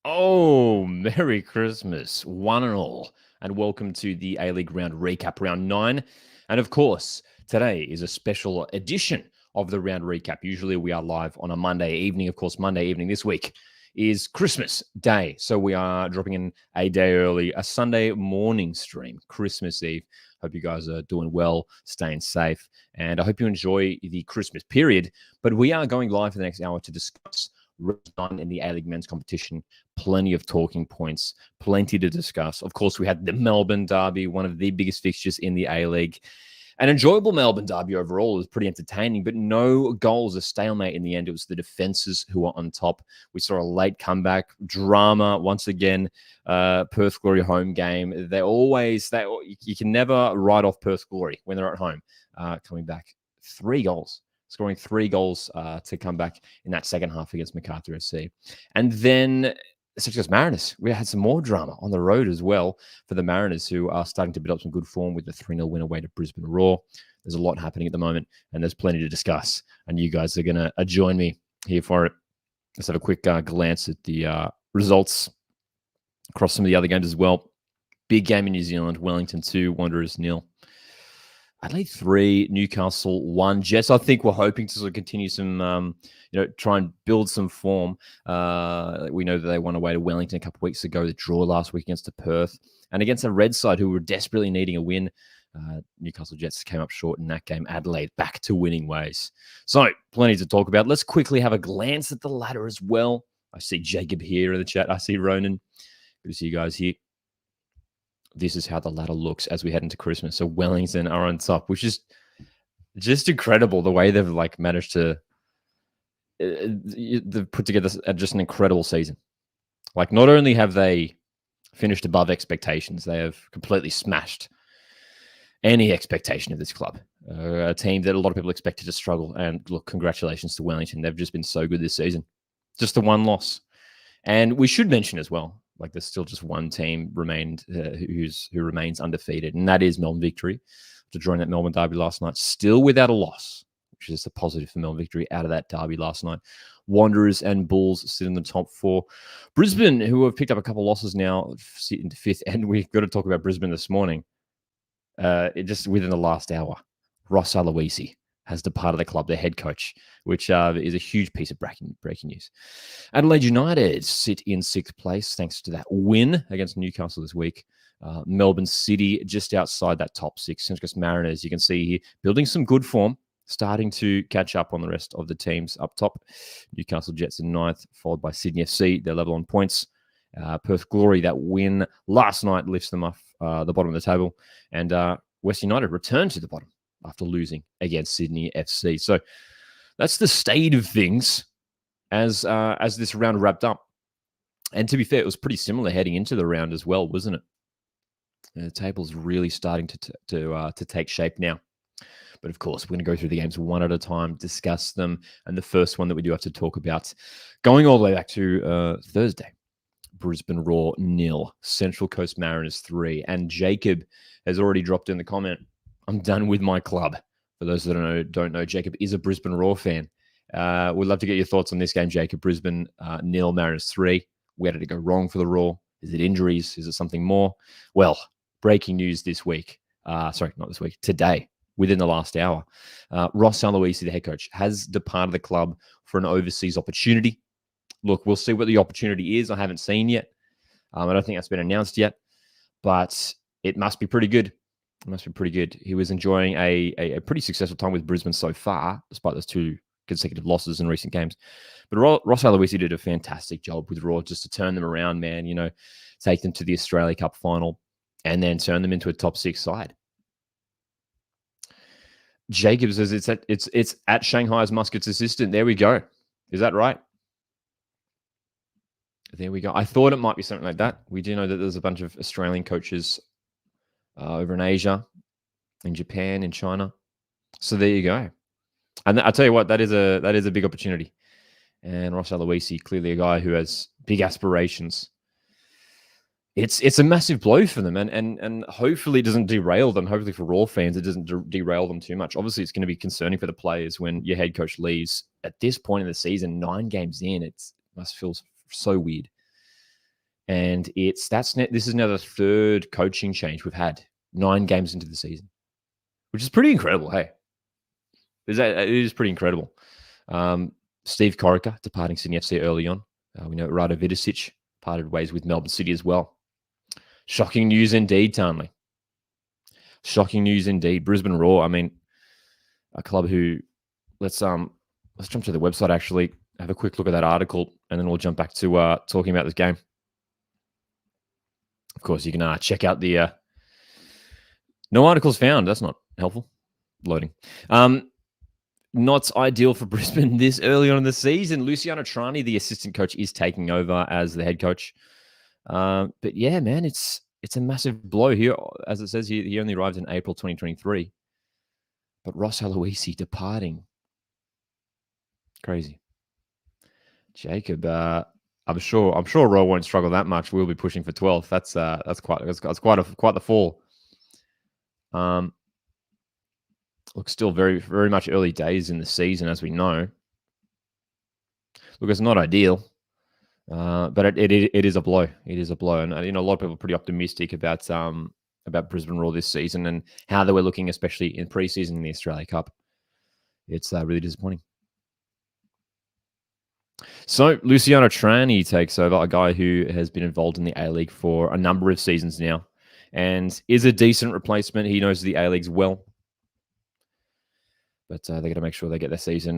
Oh, Merry Christmas, one and all, and welcome to the A-League round recap, round 9. And of course, today is a special edition of the round recap. Usually we are live on a Monday evening. Of course, Monday evening this week is Christmas Day. So we are dropping in a day early, a Sunday morning stream, Christmas Eve. Hope you guys are doing well, staying safe, and I hope you enjoy the Christmas period. But we are going live for the next hour to discuss round 9 in the A-League men's competition. Plenty of talking points, plenty to discuss. Of course, we had the Melbourne Derby, one of the biggest fixtures in the A-League. An enjoyable Melbourne Derby overall. It was pretty entertaining, but no goals, a stalemate in the end. It was the defenses who were on top. We saw a late comeback, drama once again. Perth Glory home game. You can never write off Perth Glory when they're at home. Coming back 3 goals. Scoring 3 goals to come back in that second half against Macarthur SC. And then Central Coast Mariners, we had some more drama on the road as well for the Mariners, who are starting to build up some good form with the 3-0 win away to Brisbane Roar. There's a lot happening at the moment, and there's plenty to discuss. And you guys are going to join me here for it. Let's have a quick glance at the results across some of the other games as well. Big game in New Zealand, Wellington 2, Wanderers 0. Adelaide 3, Newcastle 1. Jets, I think we're hoping to sort of continue some, try and build some form. We know that they won away to Wellington a couple of weeks ago. The draw last week against the Perth. And against a Red side who were desperately needing a win. Newcastle Jets came up short in that game. Adelaide back to winning ways. So, plenty to talk about. Let's quickly have a glance at the ladder as well. I see Jacob here in the chat. I see Ronan. Good to see you guys here. This is how the ladder looks as we head into Christmas. So Wellington are on top, which is just incredible the way they've managed to they've put together just an incredible season. Not only have they finished above expectations, they have completely smashed any expectation of this club. A team that a lot of people expected to struggle. And look, congratulations to Wellington. They've just been so good this season. Just the one loss. And we should mention as well, there's still just one team remained who remains undefeated, and that is Melbourne Victory. To join that Melbourne Derby last night, still without a loss, which is a positive for Melbourne Victory out of that derby last night. Wanderers and Bulls sit in the top 4. Brisbane, who have picked up a couple of losses now, sit into 5th, and we've got to talk about Brisbane this morning. Just within the last hour, Ross Aloisi has departed the club, their head coach, which is a huge piece of breaking news. Adelaide United sit in 6th place thanks to that win against Newcastle this week. Melbourne City just outside that top 6. Central Coast Mariners, you can see here, building some good form, starting to catch up on the rest of the teams up top. Newcastle Jets in 9th, followed by Sydney FC. They're level on points. Perth Glory, that win last night lifts them off the bottom of the table. And West United return to the bottom after losing against Sydney FC. So that's the state of things as this round wrapped up. And to be fair, it was pretty similar heading into the round as well, wasn't it? The table's really starting to take shape now. But of course, we're going to go through the games one at a time, discuss them. And the first one that we do have to talk about, going all the way back to Thursday, Brisbane Roar 0, Central Coast Mariners 3. And Jacob has already dropped in the comment, I'm done with my club. For those that don't know, Jacob is a Brisbane Roar fan. We'd love to get your thoughts on this game, Jacob. Brisbane 0, Mariners 3. Where did it go wrong for the Roar? Is it injuries? Is it something more? Well, breaking news this week. Sorry, not this week. Today, within the last hour. Ross Aloisi, the head coach, has departed the club for an overseas opportunity. Look, we'll see what the opportunity is. I haven't seen yet. I don't think that's been announced yet. But it must be pretty good. It must be pretty good. He was enjoying a pretty successful time with Brisbane so far, despite those 2 consecutive losses in recent games. But Ross Aloisi did a fantastic job with Raw just to turn them around, man. Take them to the Australia Cup final and then turn them into a top 6 side. Jacob says it's at Shanghai's Muscat's assistant. There we go. Is that right? There we go. I thought it might be something like that. We do know that there's a bunch of Australian coaches over in Asia, in Japan, in China. So there you go. And I tell you what, that is a big opportunity. And Ross Aloisi, clearly a guy who has big aspirations. It's a massive blow for them, and hopefully it doesn't derail them. Hopefully for Raw fans, it doesn't derail them too much. Obviously, it's going to be concerning for the players when your head coach leaves at this point in the season, 9 games in. It must feel so weird. And this is now the third coaching change we've had 9 games into the season, which is pretty incredible. Hey, it is pretty incredible. Steve Corica departing Sydney FC early on. We know Rado Vidicic parted ways with Melbourne City as well. Shocking news indeed, Tarnley. Shocking news indeed. Brisbane Roar. I mean, a club who let's jump to the website, actually have a quick look at that article, and then we'll jump back to talking about this game. Of course, you can check out the no articles found. That's not helpful. Loading. Not ideal for Brisbane this early on in the season. Luciano Trani, the assistant coach, is taking over as the head coach. But yeah, man, it's a massive blow here. As it says, he only arrived in April 2023. But Ross Aloisi departing. Crazy. Jacob, I'm sure Rowe won't struggle that much. We'll be pushing for 12th. That's quite the fall. Look, still very, very much early days in the season, as we know. Look, it's not ideal, but it is a blow. It is a blow, and a lot of people are pretty optimistic about Brisbane Roar this season and how they were looking, especially in preseason in the Australia Cup. It's really disappointing. So Luciano Trani takes over, a guy who has been involved in the A-League for a number of seasons now, and is a decent replacement. He knows the A-Leagues well. But they got to make sure they get their season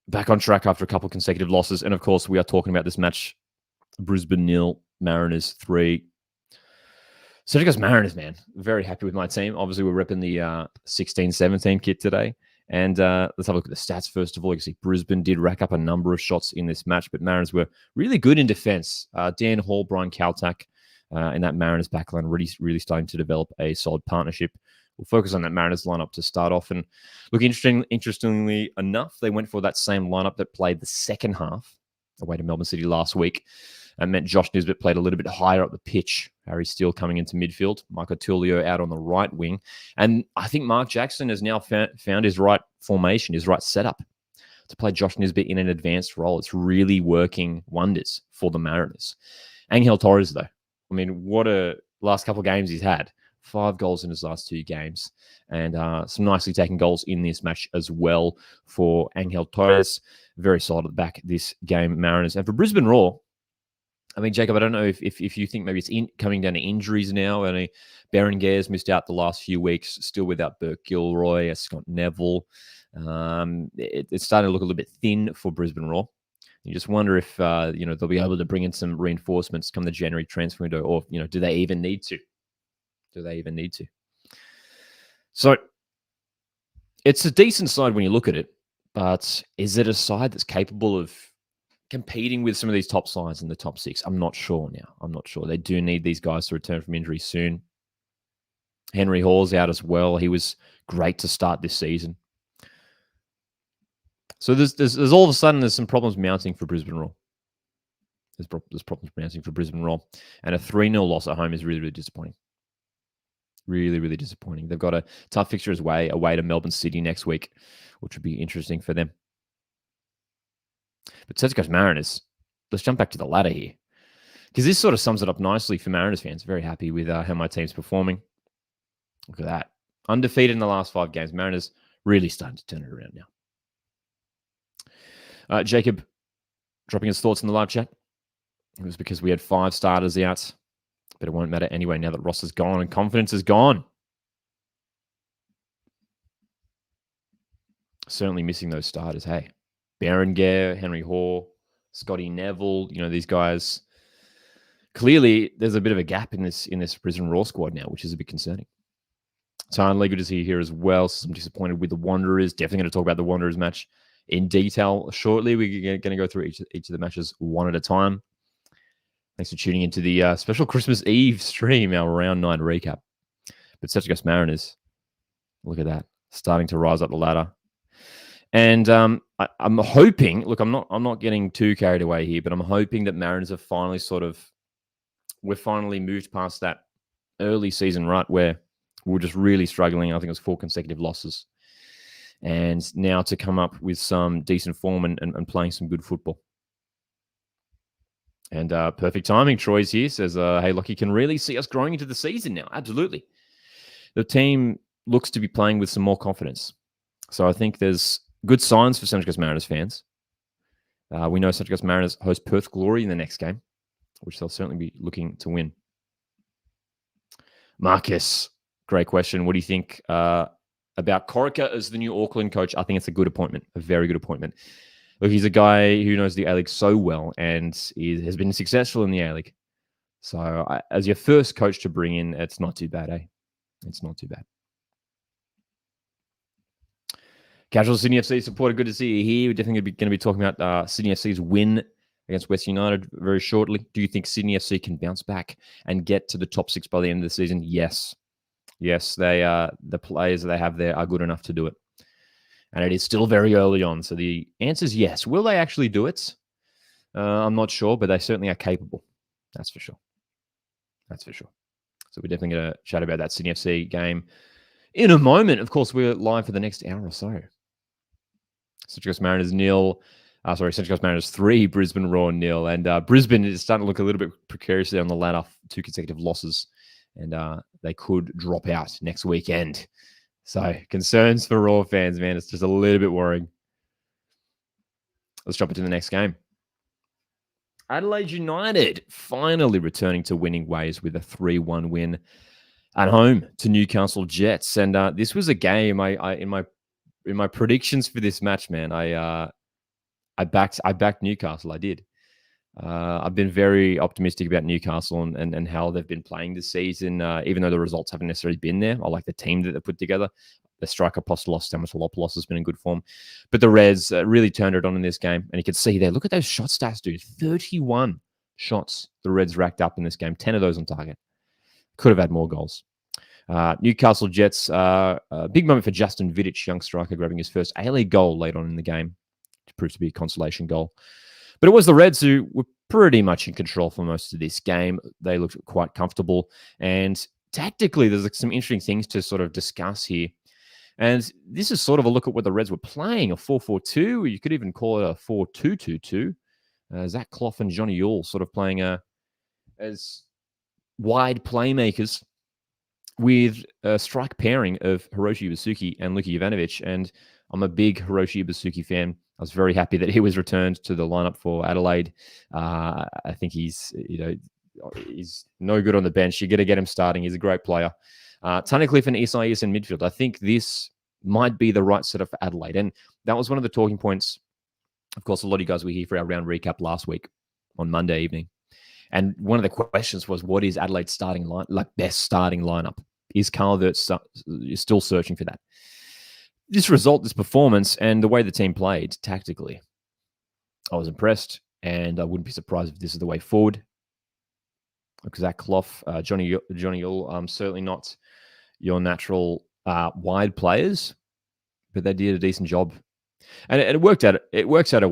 back on track after a couple of consecutive losses. And of course, we are talking about this match: Brisbane 0, Mariners 3. So it goes Mariners, man. Very happy with my team. Obviously, we're repping the 16-17 kit today. And let's have a look at the stats first of all. You can see Brisbane did rack up a number of shots in this match, but Mariners were really good in defense. Dan Hall, Brian Kaltak in that Mariners backline really starting to develop a solid partnership. We'll focus on that Mariners lineup to start off. And look, interestingly enough, they went for that same lineup that played the second half away to Melbourne City last week. That meant Josh Nisbet played a little bit higher up the pitch. Harry Steele coming into midfield. Marco Tullio out on the right wing. And I think Mark Jackson has now found his right formation, his right setup to play Josh Nisbet in an advanced role. It's really working wonders for the Mariners. Angel Torres, though. I mean, what a last couple of games he's had. 5 goals in his last 2 games, and some nicely taken goals in this match as well for Angel Torres. Very solid at the back this game, Mariners. And for Brisbane Roar, I mean, Jacob, I don't know if you think maybe it's coming down to injuries now. I mean, Berenguer's missed out the last few weeks, still without Burke Gilroy, Scott Neville. It's starting to look a little bit thin for Brisbane Roar. You just wonder if they'll be able to bring in some reinforcements come the January transfer window, or do they even need to? So it's a decent side when you look at it, but is it a side that's capable of competing with some of these top sides in the top 6? I'm not sure now. I'm not sure. They do need these guys to return from injury soon. Henry Hall's out as well. He was great to start this season. So there's all of a sudden there's some problems mounting for Brisbane Roar. There's problems mounting for Brisbane Roar. And a 3-0 loss at home is really, really disappointing. Really, really disappointing. They've got a tough fixture away to Melbourne City next week, which would be interesting for them. But Celtic Coast Mariners, let's jump back to the ladder here, because this sort of sums it up nicely for Mariners fans. Very happy with how my team's performing. Look at that. Undefeated in the last 5 games. Mariners really starting to turn it around now. Jacob dropping his thoughts in the live chat. It was because we had 5 starters out. But it won't matter anyway now that Ross is gone and confidence is gone. Certainly missing those starters, hey. Berenguer, Henry Hall, Scotty Neville, these guys. Clearly, there's a bit of a gap in this Brisbane Roar squad now, which is a bit concerning. Tarnley, good to see you here as well. So I'm disappointed with the Wanderers. Definitely going to talk about the Wanderers match in detail shortly. We're going to go through each of the matches one at a time. Thanks for tuning into the special Christmas Eve stream, our round 9 recap. But Celtic Coast Mariners, look at that, starting to rise up the ladder. And I'm hoping, look, I'm not getting too carried away here, but I'm hoping that Mariners have finally we're finally moved past that early season rut where we were just really struggling. I think it was 4 consecutive losses. And now to come up with some decent form and playing some good football. And perfect timing, Troy's here, says, hey, Lockie can really see us growing into the season now. Absolutely. The team looks to be playing with some more confidence. So I think there's good signs for Central Coast Mariners fans. We know Central Coast Mariners host Perth Glory in the next game, which they'll certainly be looking to win. Marcus, great question. What do you think about Corica as the new Auckland coach? I think it's a good appointment, a very good appointment. Look, he's a guy who knows the A-League so well and has been successful in the A-League. So as your first coach to bring in, it's not too bad, eh? It's not too bad. Casual Sydney FC supporter, good to see you here. We're definitely going to be talking about Sydney FC's win against West United very shortly. Do you think Sydney FC can bounce back and get to the top 6 by the end of the season? Yes. Yes, the players that they have there are good enough to do it. And it is still very early on. So the answer is yes. Will they actually do it? I'm not sure, but they certainly are capable. That's for sure. That's for sure. So we're definitely going to chat about that Sydney FC game in a moment. Of course, we're live for the next hour or so. Central Coast Mariners Central Coast Mariners 3, Brisbane Roar 0. And Brisbane is starting to look a little bit precariously on the ladder. 2 consecutive losses. And they could drop out next weekend. So concerns for Roar fans, man. It's just a little bit worrying. Let's jump into the next game. Adelaide United finally returning to winning ways with a 3-1 win at home to Newcastle Jets. And this was a game in my predictions for this match, man. I backed Newcastle. I did. I've been very optimistic about Newcastle and how they've been playing this season, even though the results haven't necessarily been there. I like the team that they put together. The striker Apostolos Stamatolopoulos has been in good form. But the Reds really turned it on in this game. And you can see there, look at those shot stats, dude. 31 shots the Reds racked up in this game. 10 of those on target. Could have had more goals. Newcastle Jets, a big moment for Justin Vidic, young striker, grabbing his first A-League goal late on in the game. It proved to be a consolation goal. But it was the Reds who were pretty much in control for most of this game. They looked quite comfortable. And tactically, there's some interesting things to sort of discuss here. And this is sort of a look at what the Reds were playing, a 4-4-2. You could even call it a 4-2-2-2. Zach Clough and Johnny Yule sort of playing as wide playmakers with a strike pairing of Hiroshi Ibasuki and Luka Jovanovic. And I'm a big Hiroshi Ibasuki fan. I was very happy that he was returned to the lineup for Adelaide. I think he's no good on the bench. You got to get him starting. He's a great player. Tunnicliffe and Isaias in midfield. I think this might be the right setup for Adelaide. And that was one of the talking points. Of course, a lot of you guys were here for our round recap last week on Monday evening. And one of the questions was, what is Adelaide's best starting lineup? Is Carl Wirtz still searching for that? This result, this performance, and the way the team played tactically, I was impressed. And I wouldn't be surprised if this is the way forward. Zach Clough, Johnny Yule, certainly not your natural wide players, but they did a decent job, and it worked out. It works out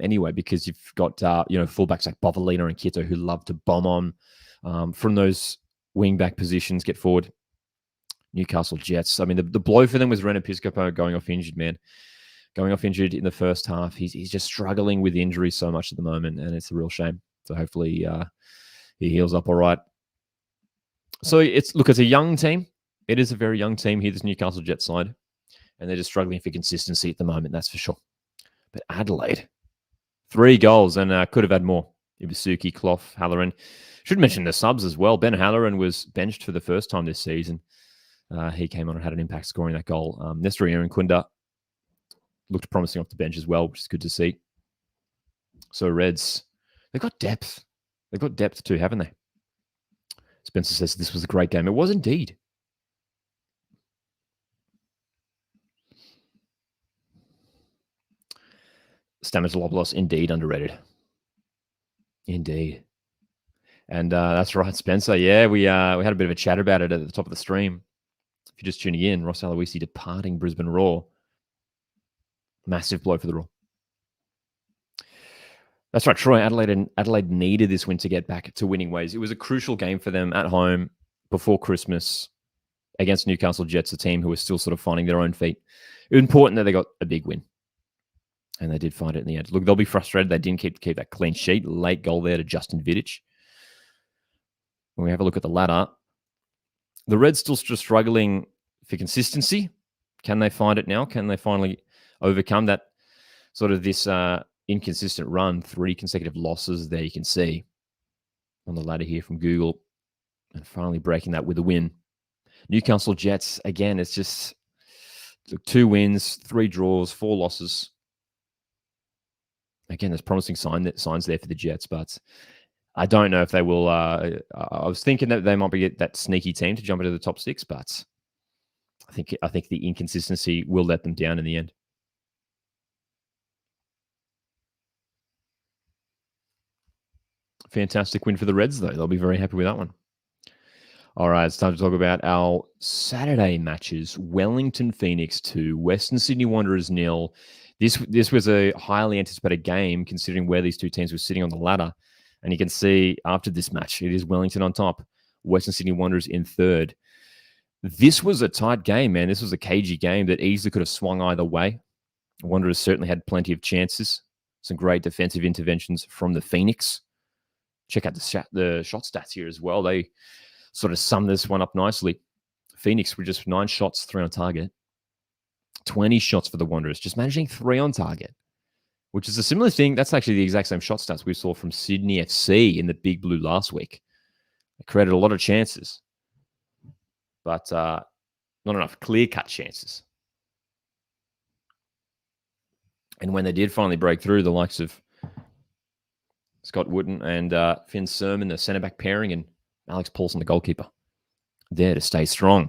anyway because you've got fullbacks like Bovalina and Kito who love to bomb on from those wing back positions, get forward. Newcastle Jets. I mean, the blow for them was Renan Piscopo going off injured, man. Going off injured in the first half. He's just struggling with injuries so much at the moment, and it's a real shame. So hopefully he heals up all right. So it's a young team. It is a very young team here, this Newcastle Jets side. And they're just struggling for consistency at the moment, that's for sure. But Adelaide, 3 goals and could have had more. Ibasuki, Clough, Halloran. Should mention the subs as well. Ben Halloran was benched for the first time this season. He came on and had an impact scoring that goal. Nestor Irankunda looked promising off the bench as well, which is good to see. So Reds, they've got depth. They've got depth too, haven't they? Spencer says this was a great game. It was indeed. Stamatolopoulos, indeed underrated. Indeed. And that's right, Spencer. Yeah, we had a bit of a chat about it at the top of the stream. If you're just tuning in, Ross Aloisi departing Brisbane Roar. Massive blow for the Roar. That's right, Troy. Adelaide needed this win to get back to winning ways. It was a crucial game for them at home before Christmas against Newcastle Jets, a team who was still sort of finding their own feet. It was important that they got a big win. And they did find it in the end. Look, they'll be frustrated they didn't keep that clean sheet. Late goal there to Justin Vidic. When we have a look at the ladder, the Reds still struggling for consistency. Can they find it now? Can they finally overcome that sort of this inconsistent run? 3 consecutive losses there you can see on the ladder here from Google. And finally breaking that with a win. Newcastle Jets, again, it's just 2 wins, 3 draws, 4 losses. Again, there's promising signs there for the Jets, but I don't know if they will. I was thinking that they might be that sneaky team to jump into the top 6, but I think the inconsistency will let them down in the end. Fantastic win for the Reds, though. They'll be very happy with that one. All right, it's time to talk about our Saturday matches. Wellington Phoenix 2, Western Sydney Wanderers 0. This was a highly anticipated game considering where these 2 teams were sitting on the ladder. And you can see after this match, it is Wellington on top, Western Sydney Wanderers in 3rd. This was a tight game, man. This was a cagey game that easily could have swung either way. Wanderers certainly had plenty of chances. Some great defensive interventions from the Phoenix. Check out the shot stats here as well. They sort of sum this one up nicely. Phoenix were just 9 shots, 3 on target. 20 shots for the Wanderers, just managing 3 on target, which is a similar thing. That's actually the exact same shot stats we saw from Sydney FC in the Big Blue last week. They created a lot of chances, but not enough clear-cut chances. And when they did finally break through, the likes of Scott Wooden and Finn Sermon, the centre-back pairing, and Alex Paulson, the goalkeeper, there to stay strong.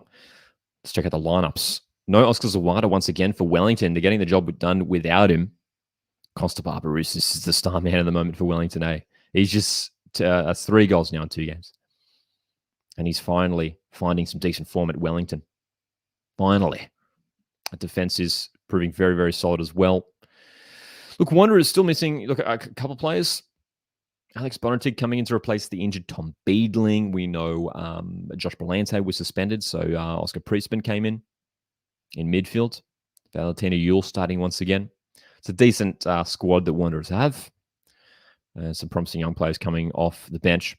Let's check out the lineups. No Oscar Zawada once again for Wellington. They're getting the job done without him. Costa Barbarouses is the star man at the moment for Wellington. He's just 3 goals now in 2 games. And he's finally finding some decent form at Wellington. Finally. The defense is proving very, very solid as well. Look, Wanderers still missing a couple of players. Alex Bonnetig coming in to replace the injured Tom Beadling. We know Josh Belante was suspended, so Oscar Priestman came in midfield. Valentina Yule starting once again. It's a decent squad that Wanderers have. Some promising young players coming off the bench.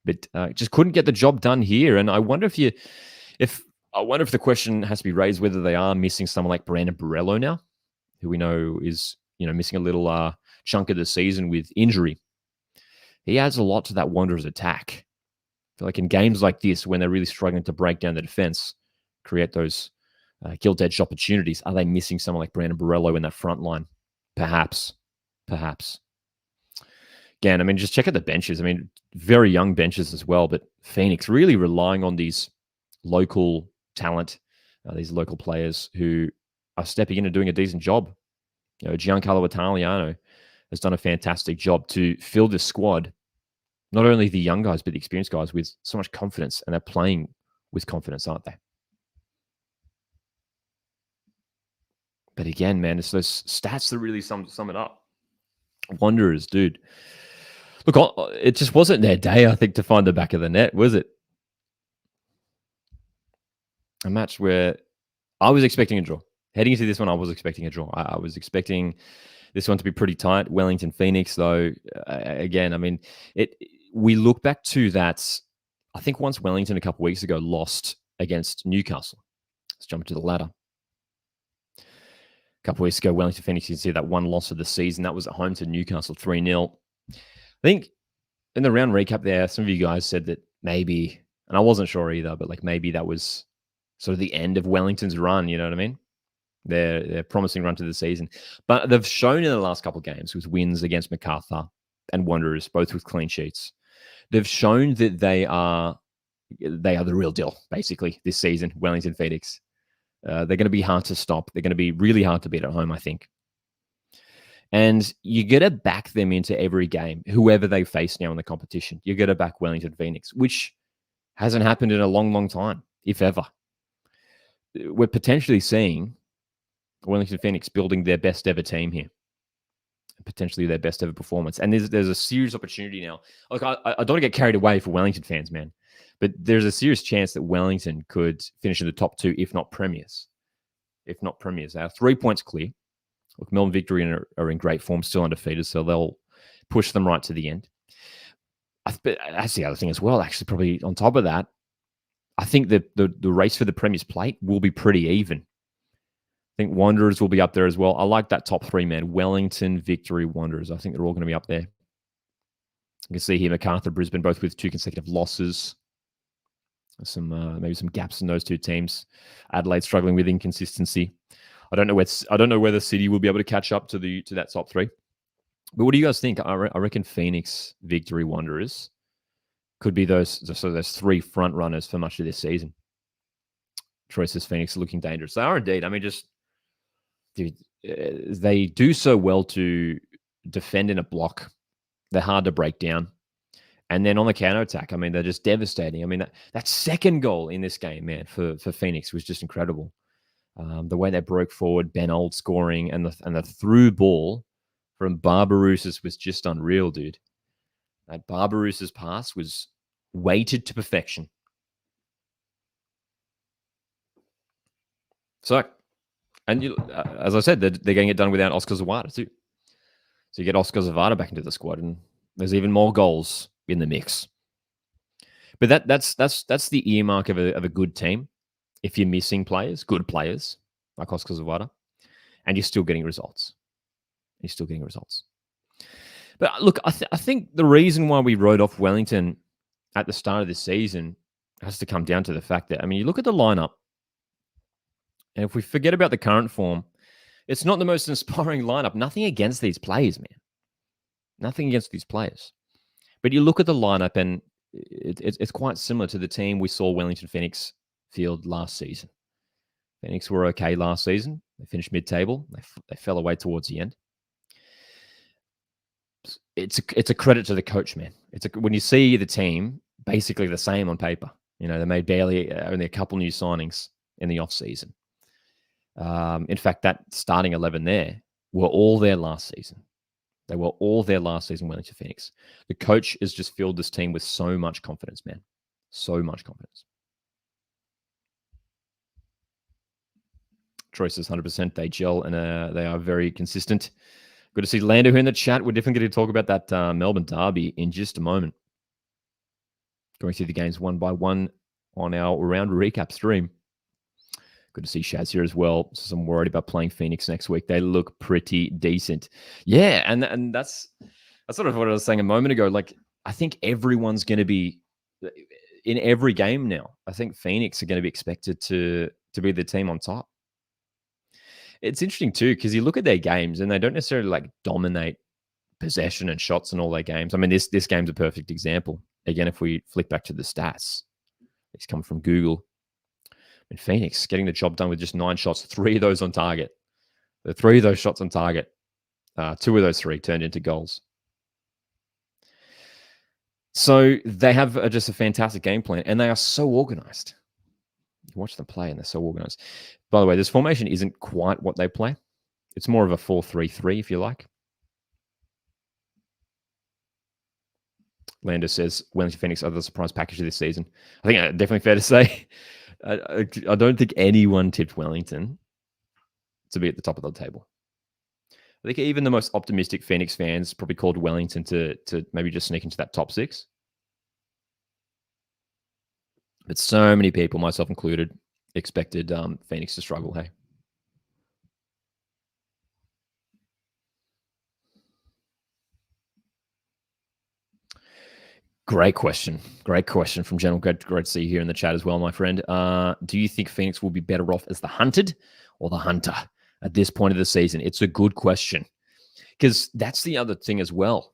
But just couldn't get the job done here. And I wonder if the question has to be raised whether they are missing someone like Brandon Borello now, who we know is missing a little chunk of the season with injury. He adds a lot to that Wanderers attack. I feel like in games like this, when they're really struggling to break down the defense, create those gilt-edged opportunities, are they missing someone like Brandon Borello in that front line? Perhaps. Again, just check out the benches. Very young benches as well, but Phoenix really relying on these local talent, these local players who are stepping in and doing a decent job. Giancarlo Italiano has done a fantastic job to fill this squad, not only the young guys, but the experienced guys with so much confidence, and they're playing with confidence, aren't they? But again, man, it's those stats that really sum it up. Wanderers, dude. Look, it just wasn't their day, I think, to find the back of the net, was it? A match where I was expecting a draw. Heading into this one, I was expecting a draw. I was expecting this one to be pretty tight. Wellington Phoenix, though, again, we look back to that. I think once Wellington a couple of weeks ago lost against Newcastle. Let's jump to the ladder. A couple of weeks ago, Wellington Phoenix, you can see that one loss of the season. That was at home to Newcastle, 3-0. I think in the round recap there, some of you guys said that maybe, and I wasn't sure either, but maybe that was sort of the end of Wellington's run, you know what I mean? Their promising run to the season. But they've shown in the last couple of games with wins against MacArthur and Wanderers, both with clean sheets. They've shown that they are the real deal, basically, this season, Wellington Phoenix. They're going to be hard to stop. They're going to be really hard to beat at home, I think. And you got to back them into every game, whoever they face now in the competition. You got to back Wellington Phoenix, which hasn't happened in a long, long time, if ever. We're potentially seeing Wellington Phoenix building their best ever team here, potentially their best ever performance. And there's a serious opportunity now. Look, I don't want to get carried away for Wellington fans, man, but there's a serious chance that Wellington could finish in the top 2, if not premiers. They are 3 points clear Look, Melbourne Victory are in great form, still undefeated, so they'll push them right to the end. But that's the other thing as well, actually, probably on top of that, I think the race for the Premier's Plate will be pretty even. I think Wanderers will be up there as well. I like that top three, man. Wellington, Victory, Wanderers. I think they're all going to be up there. You can see here Macarthur, Brisbane, both with 2 consecutive losses. Maybe some gaps in those two teams. Adelaide struggling with inconsistency. I don't know whether City will be able to catch up to that top three. But what do you guys think? I reckon Phoenix, Victory, Wanderers could be those 3 front runners for much of this season. Troy says Phoenix are looking dangerous. They are indeed. I mean, they do so well to defend in a block. They're hard to break down. And then on the counter-attack, I mean, they're just devastating. I mean, that second goal in this game, man, for Phoenix was just incredible. The way they broke forward, Ben Old scoring, and the through ball from Barbarouses was just unreal, dude. That Barbarouses pass was weighted to perfection. So, and as I said, they're getting it done without Oscar Zawada too. So you get Oscar Zawada back into the squad, and there's even more goals in the mix. But that's the earmark of a good team. If you're missing players, good players like Oscar Zawada, and you're still getting results. But look, I think the reason why we wrote off Wellington at the start of this season has to come down to the fact that, I mean, you look at the lineup, and if we forget about the current form, it's not the most inspiring lineup. Nothing against these players, man. Nothing against these players. But you look at the lineup, and it's quite similar to the team we saw Wellington Phoenix field last season. Phoenix were okay last season. They finished mid-table. They fell away towards the end. It's a credit to the coach, man. When you see the team basically the same on paper. You know, they made only a couple new signings in the off season. In fact, that starting 11 there were all there last season. They were all there last season, Wellington Phoenix. The coach has just filled this team with so much confidence, man. So much confidence. Troy says 100%. They gel, and they are very consistent. Good to see Lando here in the chat. We're definitely going to talk about that Melbourne Derby in just a moment. Going through the games one by one on our round recap stream. Good to see Shaz here as well. So I'm worried about playing Phoenix next week. They look pretty decent. Yeah, and that's sort of what I was saying a moment ago. Like, I think everyone's going to be in every game now. I think Phoenix are going to be expected to be the team on top. It's interesting too, because you look at their games and they don't necessarily like dominate possession and shots in all their games. I mean, this game's a perfect example. Again, if we flick back to the stats, these come from Google. And Phoenix getting the job done with just 9 shots, 3 of those on target. The 3 of those shots on target, 2 of those 3 turned into goals. So they have just a fantastic game plan, and they are so organized. You watch them play, and they're so organized. By the way, this formation isn't quite what they play. It's more of a 4-3-3, if you like. Lander says Wellington Phoenix are the surprise package of this season. I think definitely fair to say. I don't think anyone tipped Wellington to be at the top of the table. I think even the most optimistic Phoenix fans probably called Wellington to maybe just sneak into that top 6. But so many people, myself included, expected Phoenix to struggle, hey? Great question. Great question from General. Great to see you here in the chat as well, my friend. Do you think Phoenix will be better off as the hunted or the hunter at this point of the season? It's a good question, because that's the other thing as well.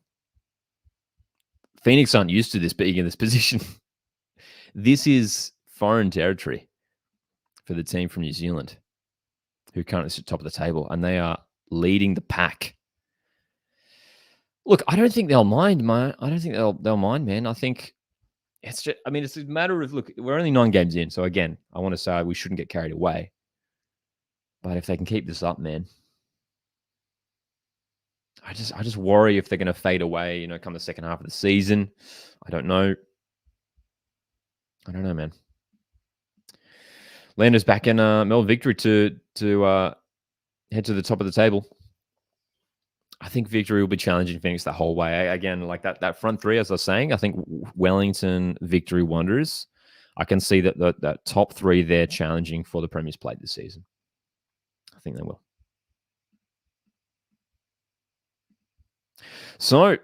Phoenix aren't used to this being in this position. This is foreign territory for the team from New Zealand, who currently sit top of the table, and they are leading the pack. Look, I don't think they'll mind, man. I don't think they'll mind, man. I think it's just, I mean, it's a matter of, look, we're only 9 games in. So again, I want to say we shouldn't get carried away. But if they can keep this up, man, I just worry if they're going to fade away, come the second half of the season. I don't know. Man. Lander's back in Melbourne Victory to head to the top of the table. I think victory will be challenging Phoenix the whole way. Again, like that front three, as I was saying, I think Wellington, Victory, Wanderers. I can see that top three there challenging for the Premier's Plate this season. I think they will. So,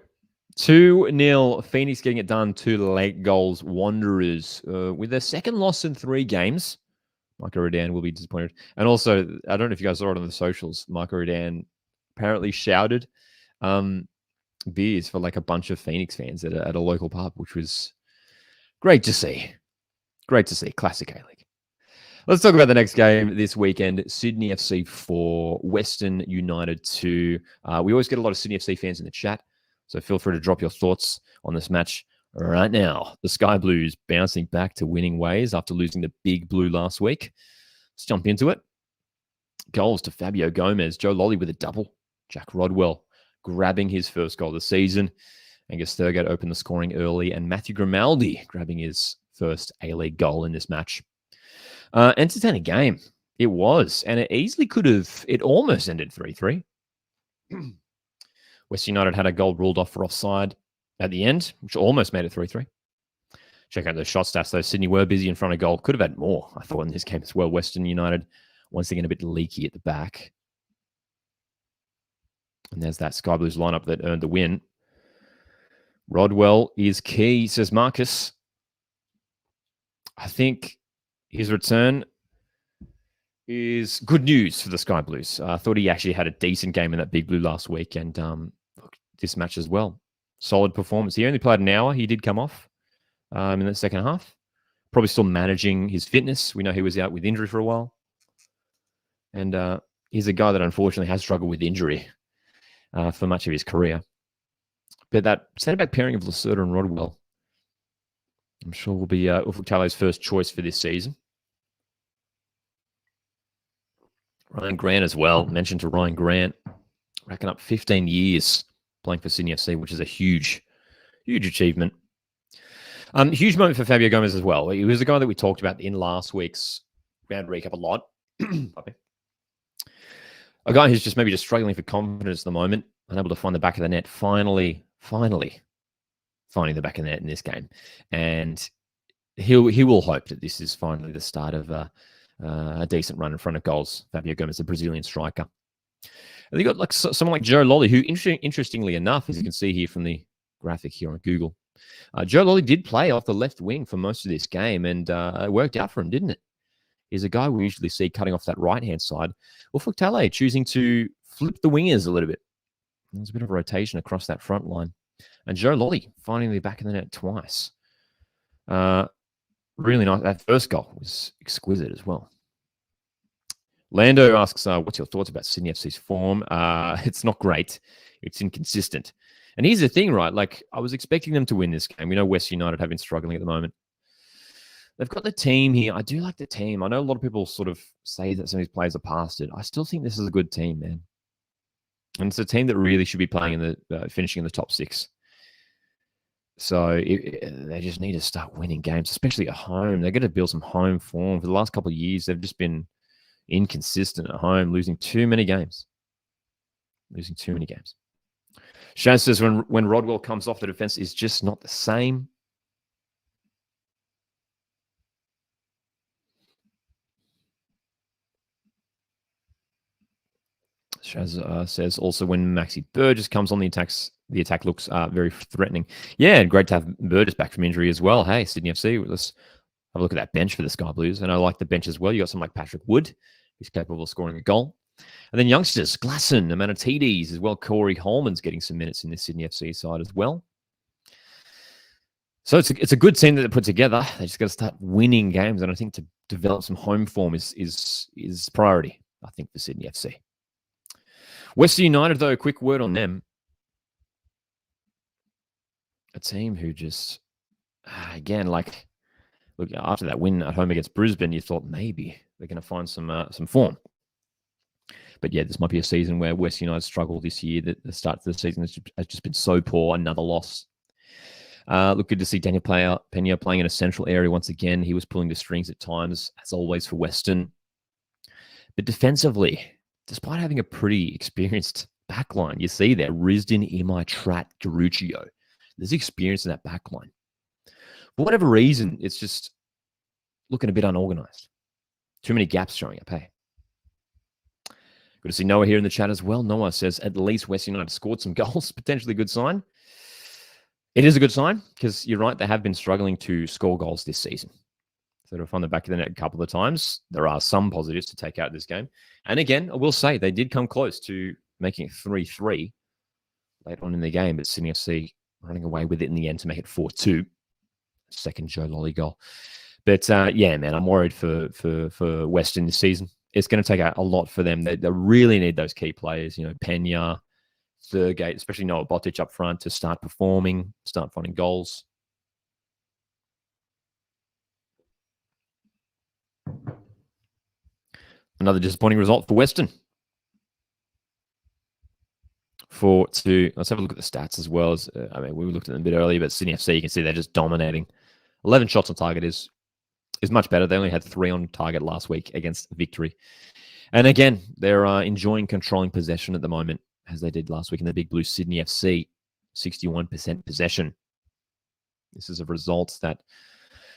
2-0, Phoenix getting it done, 2 late goals, Wanderers. With their second loss in 3 games, Michael Rodan will be disappointed. And also, I don't know if you guys saw it on the socials, Michael Rodan apparently shouted beers for like a bunch of Phoenix fans at a local pub, which was great to see. Great to see. Classic A-League. Let's talk about the next game this weekend. Sydney FC 4, Western United 2. We always get a lot of Sydney FC fans in the chat, so feel free to drop your thoughts on this match right now. The Sky Blues bouncing back to winning ways after losing the Big Blue last week. Let's jump into it. Goals to Fabio Gomez, Joe Lolly with a double, Jack Rodwell grabbing his first goal of the season. Angus Thurgate opened the scoring early, and Matthew Grimaldi grabbing his first A-League goal in this match. Entertaining game. It was, and it easily could have, it almost ended 3-3. West United had a goal ruled off for offside at the end, which almost made it 3-3. Check out those shot stats, though. Sydney were busy in front of goal. Could have had more, I thought, in this game as well. Western United, once again, a bit leaky at the back. And there's that Sky Blues lineup that earned the win. Rodwell is key, says Marcus. I think his return is good news for the Sky Blues. I thought he actually had a decent game in that Big Blue last week, and this match as well. Solid performance. He only played an hour. He did come off in the second half. Probably still managing his fitness. We know he was out with injury for a while. And he's a guy that unfortunately has struggled with injury for much of his career. But that centre-back pairing of Lacerda and Rodwell, I'm sure will be Ufuk-Talay's first choice for this season. Ryan Grant as well. Mentioned to Ryan Grant, racking up 15 years playing for Sydney FC, which is a huge, huge achievement. Huge moment for Fabio Gomez as well. He was the guy that we talked about in last week's round recap a lot. A guy who's just maybe just struggling for confidence at the moment, unable to find the back of the net. Finally finding the back of the net in this game. And he will hope that this is finally the start of a decent run in front of goals. Fabio Gomez, the Brazilian striker. And they got like someone like Joe Lolly, who interestingly enough, as you can see here from the graphic here on Google, Joe Lolly did play off the left wing for most of this game, and it worked out for him, didn't it? He's a guy we usually see cutting off that right-hand side. Ufuk-Talay choosing to flip the wingers a little bit. There's a bit of a rotation across that front line. And Joe Lolly finding the back of the net twice. Really nice. That first goal was exquisite as well. Lando asks, what's your thoughts about Sydney FC's form? It's not great. It's inconsistent. And here's the thing, right? Like, I was expecting them to win this game. We know West United have been struggling at the moment. They've got the team here. I do like the team. I know a lot of people sort of say that some of these players are past it. I still think this is a good team, man. And it's a team that really should be playing in the finishing in the top 6. So they just need to start winning games, especially at home. They're going to build some home form. For the last couple of years, they've just been inconsistent at home, losing too many games. Shaz says when Rodwell comes off the defense, is just not the same. Shaz says also when Maxi Burgess comes on, the attack looks very threatening. Yeah, and great to have Burgess back from injury as well. Hey, Sydney FC, let's have a look at that bench for the Sky Blues. And I like the bench as well. You got someone like Patrick Wood, who's capable of scoring a goal. And then youngsters, Glasson, Amanatides as well. Corey Holman's getting some minutes in the Sydney FC side as well. So it's a good team that they put together. They just got to start winning games. And I think to develop some home form is priority, I think, for Sydney FC. Western United, though, a quick word on them. A team who just, again, like, look, after that win at home against Brisbane, you thought maybe they're going to find some form. But yeah, this might be a season where West United struggle this year. The start of the season has just been so poor. Another loss. Look, good to see Daniel Pena playing in a central area once again. He was pulling the strings at times, as always, for Western. But defensively, despite having a pretty experienced backline. You see there, Risdon, Imai, Tratt, Garuccio. There's experience in that backline. For whatever reason, it's just looking a bit unorganized. Too many gaps showing up, hey? Good to see Noah here in the chat as well. Noah says, at least West United scored some goals. Potentially a good sign. It is a good sign because you're right, they have been struggling to score goals this season. So to find the back of the net a couple of times, there are some positives to take out of this game. And again, I will say they did come close to making it 3-3 late on in the game, but Sydney FC running away with it in the end to make it 4-2. Second Joe Lolly goal. But yeah, man, I'm worried for Western this season. It's going to take a lot for them. They really need those key players, Pena, Thurgate, especially Noah Botic up front to start performing, start finding goals. Another disappointing result for Western. 4-2. Let's have a look at the stats as well. We looked at them a bit earlier, but Sydney FC, you can see they're just dominating. 11 shots on target is much better. They only had 3 on target last week against Victory. And again, they're enjoying controlling possession at the moment, as they did last week in the Big Blue Sydney FC. 61% possession. This is a result that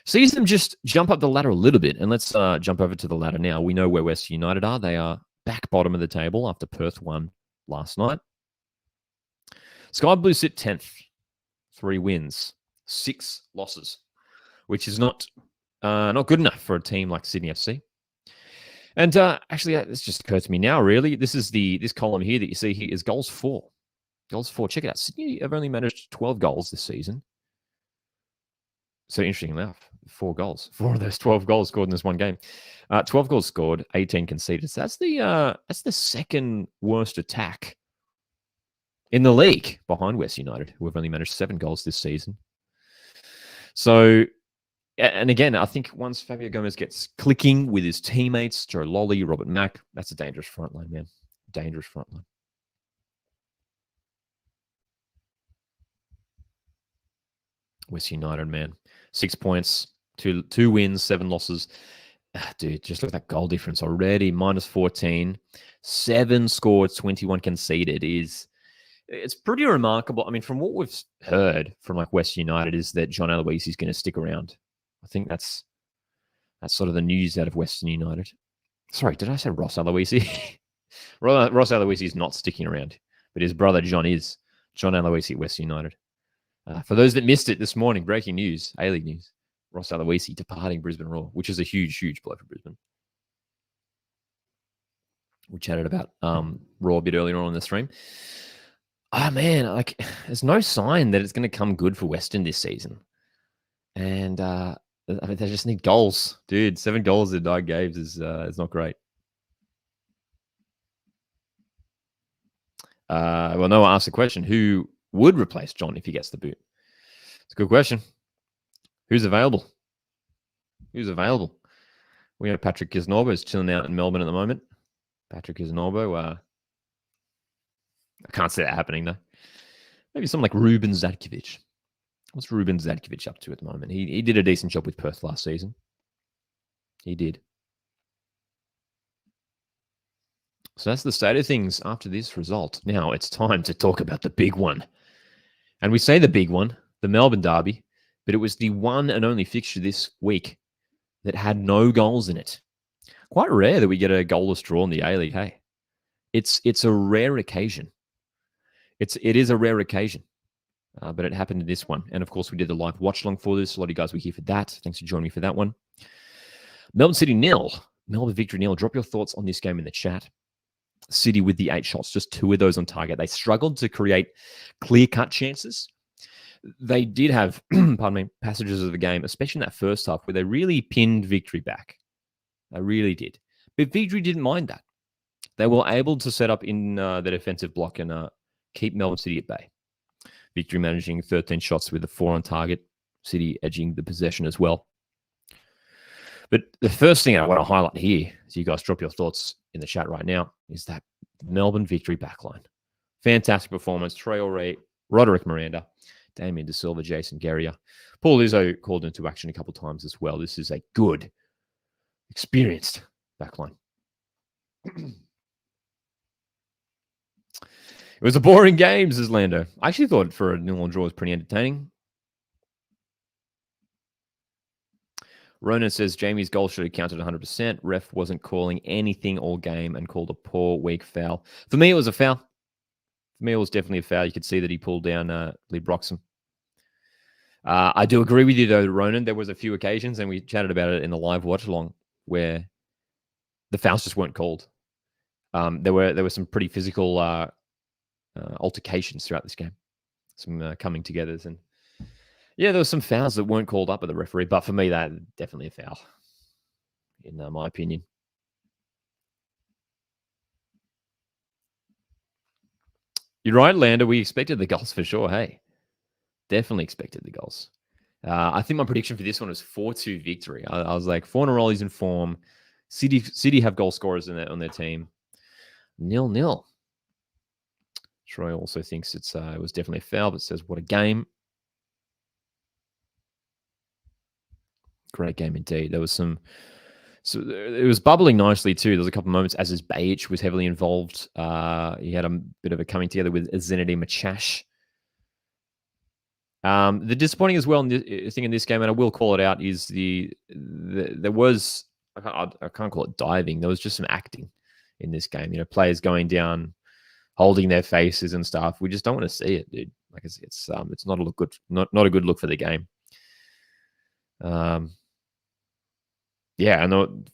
sees them just jump up the ladder a little bit. And let's jump over to the ladder now. We know where West United are. They are back bottom of the table after Perth won last night. Sky Blue sit 10th. 3 wins, 6 losses, which is not good enough for a team like Sydney FC. And actually, this just occurred to me now, really. This column here that you see here is goals for. Goals for. Check it out. Sydney have only managed 12 goals this season. So interesting enough, 4 goals. 4 of those 12 goals scored in this one game. 12 goals scored, 18 conceded. So that's the second worst attack in the league behind West United, who have only managed 7 goals this season. So, and again, I think once Fabio Gomez gets clicking with his teammates, Joe Lolly, Robert Mack, that's a dangerous front line, man. Dangerous front line. West United, man. 6 points, 2 wins, 7 losses. Dude, just look at that goal difference already. Minus 14. 7 scored, 21 conceded it's pretty remarkable. I mean, from what we've heard from like West United is that John Aloisi is going to stick around. I think that's sort of the news out of Western United. Sorry, did I say Ross Aloisi? Ross Aloisi is not sticking around, but his brother John is. John Aloisi at West United. For those that missed it this morning, breaking news, A-League news. Ross Aloisi departing Brisbane Roar, which is a huge, huge blow for Brisbane. We chatted about Raw a bit earlier on in the stream. Oh, man, like there's no sign that it's going to come good for Western this season. And I mean, they just need goals. Dude, 7 goals in 9 games is not great. Well, Noah asked the question, who would replace John if he gets the boot? It's a good question. Who's available? Who's available? We have Patrick Kisnorbo is chilling out in Melbourne at the moment. Patrick Kisnorbo, I can't see that happening, though. Maybe someone like Ruben Zadkovic. What's Ruben Zadkovic up to at the moment? He did a decent job with Perth last season. He did. So that's the state of things after this result. Now it's time to talk about the big one. And we say the big one, the Melbourne Derby, but it was the one and only fixture this week that had no goals in it. Quite rare that we get a goalless draw in the A-League, hey? It's a rare occasion. It is a rare occasion, but it happened in this one. And of course, we did the live watch along for this. A lot of you guys were here for that. Thanks for joining me for that one. Melbourne City 0, Melbourne Victory 0. Drop your thoughts on this game in the chat. City with the 8 shots, just 2 of those on target. They struggled to create clear-cut chances. They did have, pardon me, passages of the game, especially in that first half, where they really pinned Victory back. They really did. But Victory didn't mind that. They were able to set up in the defensive block and keep Melbourne City at bay. Victory managing 13 shots with a 4 on target. City edging the possession as well. But the first thing I want to highlight here, as you guys drop your thoughts in the chat right now, is that Melbourne Victory backline. Fantastic performance. Traore, Roderick Miranda, Damien De Silva, Jason Guerrier. Paul Izzo called into action a couple of times as well. This is a good, experienced backline. It was a boring game, says Lando. I actually thought for a 0-0 draw was pretty entertaining. Ronan says Jamie's goal should have counted 100%. Ref wasn't calling anything all game and called a poor, weak foul. For me, it was a foul. For me, it was definitely a foul. You could see that he pulled down Lee Broxham. I do agree with you, though, Ronan. There was a few occasions, and we chatted about it in the live watch-along, where the fouls just weren't called. There were some pretty physical altercations throughout this game, some coming togethers, and yeah, there were some fouls that weren't called up by the referee. But for me, that definitely a foul, in my opinion. You're right, Lander. We expected the goals for sure. Hey, definitely expected the goals. I think my prediction for this one was 4-2 victory. I was like, 4 in a row, he's in form. City have goal scorers on their team. 0-0. Troy also thinks it was definitely a foul, but says, what a game. Great game indeed. There was some... So it was bubbling nicely too. There was a couple of moments as his Bajic was heavily involved. He had a bit of a coming together with Zinedine Machash. The disappointing as well thing in this game, and I will call it out, is there was, I can't call it diving. There was just some acting in this game. Players going down, holding their faces and stuff. We just don't want to see it, dude. Like it's not a good look for the game. Yeah, and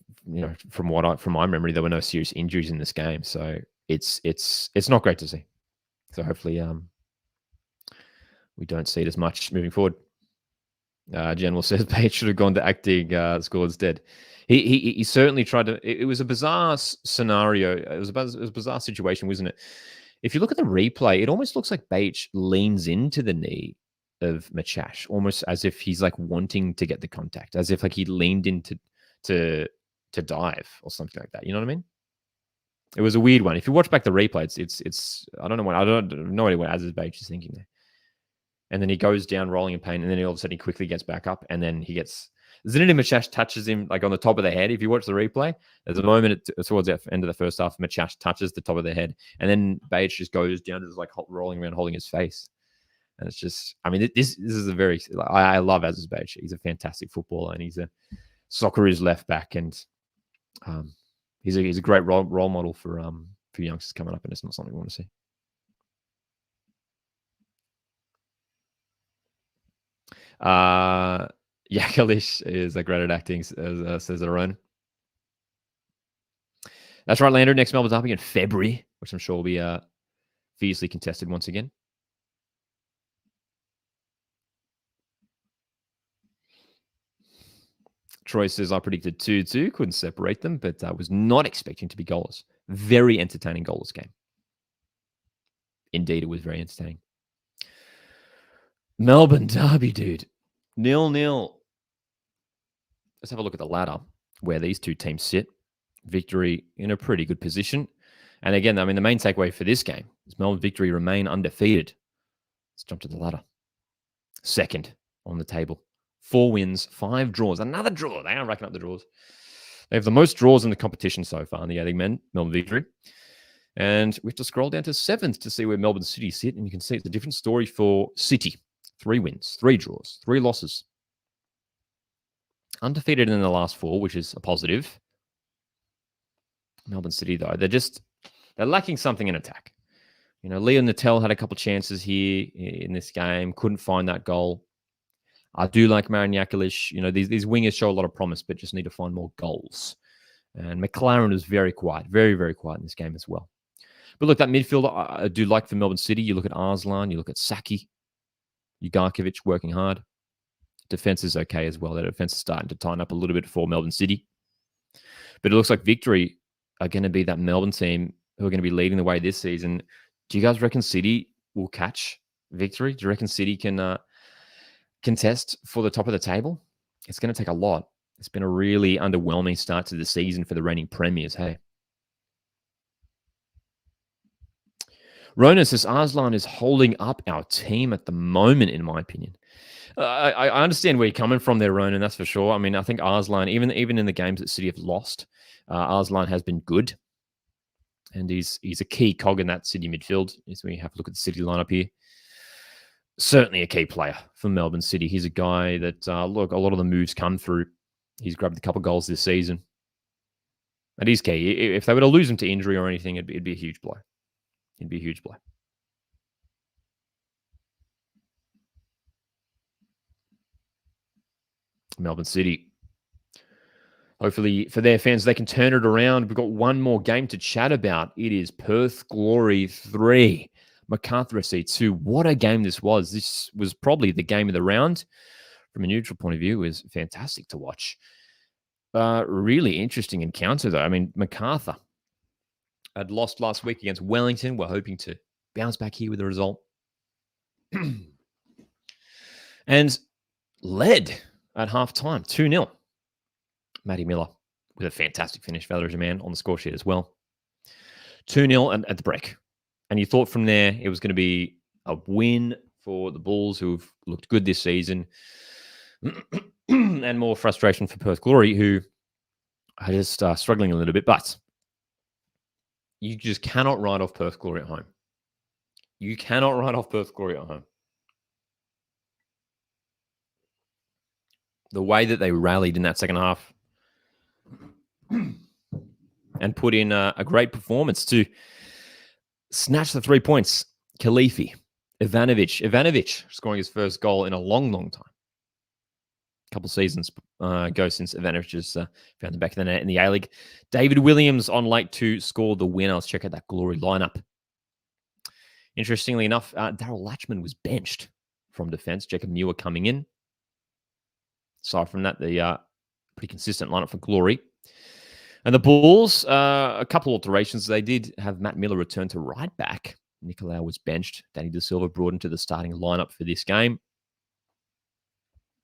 from my memory, there were no serious injuries in this game, so it's not great to see. So hopefully, we don't see it as much moving forward. General says Page should have gone to acting. School instead. He certainly tried to. It was a bizarre scenario. It was a bizarre situation, wasn't it? If you look at the replay, it almost looks like Bajic leans into the knee of Machash, almost as if he's like wanting to get the contact, as if like he leaned into to dive or something like that. You know what I mean? It was a weird one. If you watch back the replay, it's I don't know what Aziz Bajic is thinking there. And then he goes down rolling in pain, and then all of a sudden he quickly gets back up, and then he gets Zinedine Machash touches him like on the top of the head. If you watch the replay, there's a moment towards the end of the first half, Machash touches the top of the head, and then Bajic just goes down, just like rolling around, holding his face. And it's just, I mean, this is a very, I love Aziz Bajic. He's a fantastic footballer, and he's a Socceroos left back, and he's a great role model for youngsters coming up, and it's not something we want to see. Yakalish is great at acting, says Aaron. That's right, Lander. Next Melbourne Derby in February, which I'm sure will be fiercely contested once again. Troy says, I predicted 2-2. Couldn't separate them, but I was not expecting to be goalless. Very entertaining goalless game. Indeed, it was very entertaining. Melbourne Derby, dude. 0-0. Let's have a look at the ladder where these two teams sit. Victory in a pretty good position. And again, I mean, the main takeaway for this game is Melbourne Victory remain undefeated. Let's jump to the ladder. Second on the table. 4 wins, 5 draws. Another draw. They are racking up the draws. They have the most draws in the competition so far in the 18 men, Melbourne Victory. And we have to scroll down to 7th to see where Melbourne City sit. And you can see it's a different story for City. 3 wins, 3 draws, 3 losses. Undefeated in the last 4, which is a positive. Melbourne City, though, they're lacking something in attack. Leon Natel had a couple of chances here in this game. Couldn't find that goal. I do like Marian Yakalish. These wingers show a lot of promise, but just need to find more goals. And McLaren was very quiet, very, very quiet in this game as well. But look, that midfield I do like for Melbourne City. You look at Arslan, you look at Saki, Ugarkovic working hard. Defense is okay as well. Their defense is starting to tighten up a little bit for Melbourne City. But it looks like Victory are going to be that Melbourne team who are going to be leading the way this season. Do you guys reckon City will catch Victory? Do you reckon City can contest for the top of the table? It's going to take a lot. It's been a really underwhelming start to the season for the reigning premiers, hey? Rona says Arslan is holding up our team at the moment, in my opinion. I understand where you're coming from there, Ronan, that's for sure. I mean, I think Arslan, even in the games that City have lost, Arslan has been good. And he's a key cog in that City midfield as we have a look at the City lineup here. Certainly a key player for Melbourne City. He's a guy that, look, a lot of the moves come through. He's grabbed a couple of goals this season. And he's key. If they were to lose him to injury or anything, it'd be a huge blow. It'd be a huge blow. Melbourne City. Hopefully for their fans, they can turn it around. We've got one more game to chat about. It is Perth Glory 3, MacArthur SC 2. What a game this was. This was probably the game of the round. From a neutral point of view, it was fantastic to watch. Really interesting encounter, though. I mean, MacArthur had lost last week against Wellington. We're hoping to bounce back here with a result. And led at halftime, 2-0. Matty Miller with a fantastic finish. Valerie Man on the score sheet as well. 2-0 at the break. And you thought from there it was going to be a win for the Bulls, who've looked good this season. And more frustration for Perth Glory, who are just struggling a little bit. But you just cannot write off Perth Glory at home. You cannot write off Perth Glory at home. The way that they rallied in that second half and put in a great performance to snatch the 3 points. Khalifi, Ivanovic scoring his first goal in a long, long time. A couple seasons ago since Ivanovic has found the back of the net in the A-League. David Williams on late to score the win. Let's check out that Glory lineup. Interestingly enough, Daryl Latchman was benched from defense. Jacob Muir coming in. Aside from that, the pretty consistent lineup for Glory. And the Bulls, a couple alterations. They did have Matt Miller return to right back. Nicolau was benched. Danny De Silva brought into the starting lineup for this game.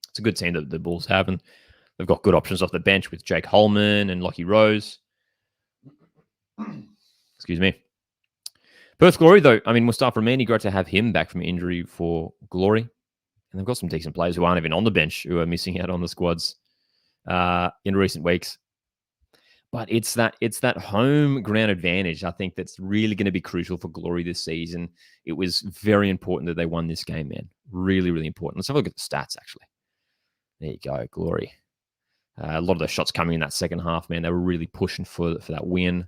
It's a good team that the Bulls have, and they've got good options off the bench with Jake Holman and Lockie Rose. Excuse me. Perth Glory, though, I mean, Mustafa Ramini, great to have him back from injury for Glory. And they've got some decent players who aren't even on the bench, who are missing out on the squads in recent weeks. But it's that home ground advantage, I think, that's really going to be crucial for Glory this season. It was very important that they won this game, man. Really, really important. Let's have a look at the stats, actually. There you go, Glory. A lot of the shots coming in that second half, man. They were really pushing for that win.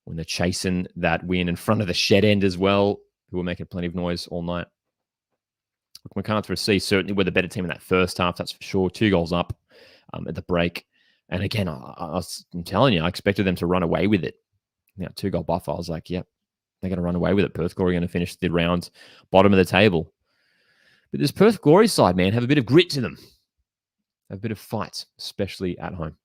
When they're chasing that win in front of the shed end as well, who were making plenty of noise all night. Look, MacArthur SC certainly were the better team in that first half, that's for sure. 2 goals up at the break. And again, I'm telling you, I expected them to run away with it. 2-goal buffer. I was like, yep, they're going to run away with it. Perth Glory are going to finish the round bottom of the table. But this Perth Glory side, man, have a bit of grit to them. Have a bit of fight, especially at home.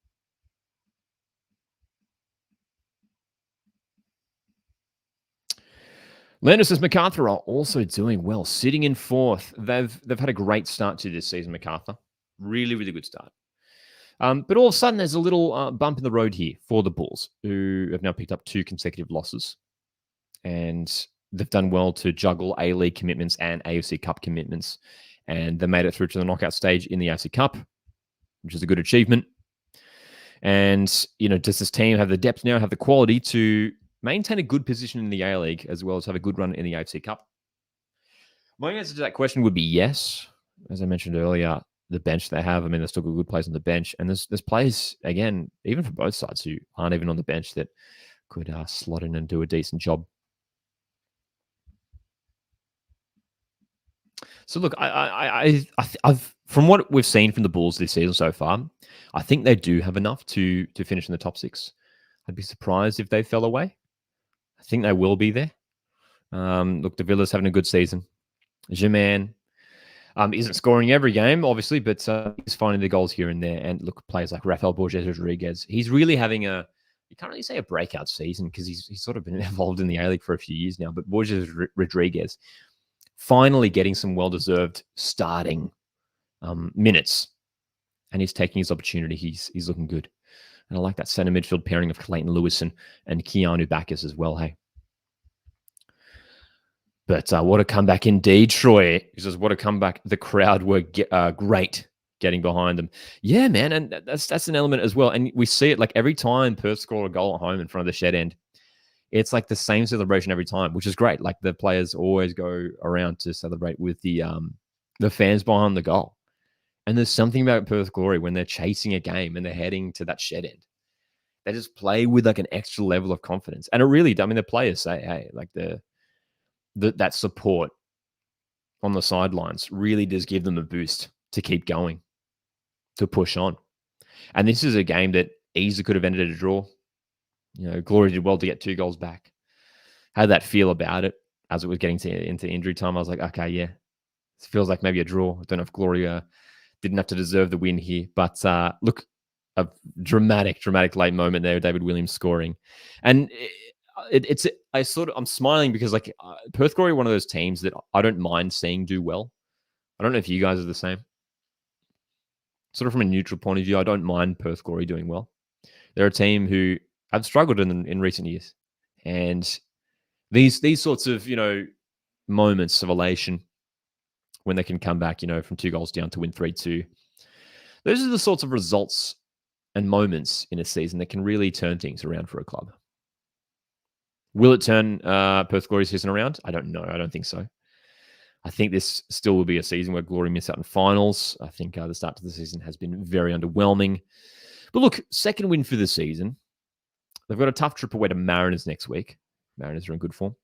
Leonard says MacArthur are also doing well, sitting in 4th. They've had a great start to this season, MacArthur. Really, really good start. But all of a sudden, there's a little bump in the road here for the Bulls, who have now picked up 2 consecutive losses. And they've done well to juggle A-League commitments and AFC Cup commitments. And they made it through to the knockout stage in the AFC Cup, which is a good achievement. And, does this team have the depth now, have the quality to maintain a good position in the A-League, as well as have a good run in the AFC Cup? My answer to that question would be yes. As I mentioned earlier, the bench they have, I mean, there's still good players on the bench. And there's players, again, even from both sides, who aren't even on the bench that could slot in and do a decent job. So look, I've from what we've seen from the Bulls this season so far, I think they do have enough to finish in the top 6. I'd be surprised if they fell away. I think they will be there. Look, Davila's having a good season. Germain isn't scoring every game, obviously, but he's finding the goals here and there. And look, players like Rafael Borges Rodriguez, he's really having you can't really say a breakout season because he's sort of been involved in the A-League for a few years now. But Borges Rodriguez finally getting some well-deserved starting minutes. And he's taking his opportunity. He's looking good. And I like that center midfield pairing of Clayton Lewis and Keanu Bacchus as well, hey. But what a comeback indeed, Troy. He says, what a comeback. The crowd were great getting behind them. Yeah, man, and that's an element as well. And we see it like every time Perth score a goal at home in front of the shed end, it's like the same celebration every time, which is great. Like the players always go around to celebrate with the fans behind the goal. And there's something about Perth Glory when they're chasing a game and they're heading to that shed end. They just play with like an extra level of confidence. And it really, I mean, the players say, hey, like that support on the sidelines really does give them a boost to keep going, to push on. And this is a game that easily could have ended in a draw. You know, Glory did well to get 2 goals back. Had that feel about it as it was getting into injury time. I was like, okay, yeah, it feels like maybe a draw. I don't know if Glory didn't have to deserve the win here. But look, a dramatic late moment there, David Williams scoring. And I'm smiling because like Perth Glory are one of those teams that I don't mind seeing do well. I don't know if you guys are the same. Sort of from a neutral point of view, I don't mind Perth Glory doing well. They're a team who have struggled in recent years. And these sorts of, moments of elation when they can come back, from 2 goals down to win 3-2. Those are the sorts of results and moments in a season that can really turn things around for a club. Will it turn Perth Glory's season around? I don't know. I don't think so. I think this still will be a season where Glory miss out in finals. I think the start to the season has been very underwhelming. But look, second win for the season. They've got a tough trip away to Mariners next week. Mariners are in good form.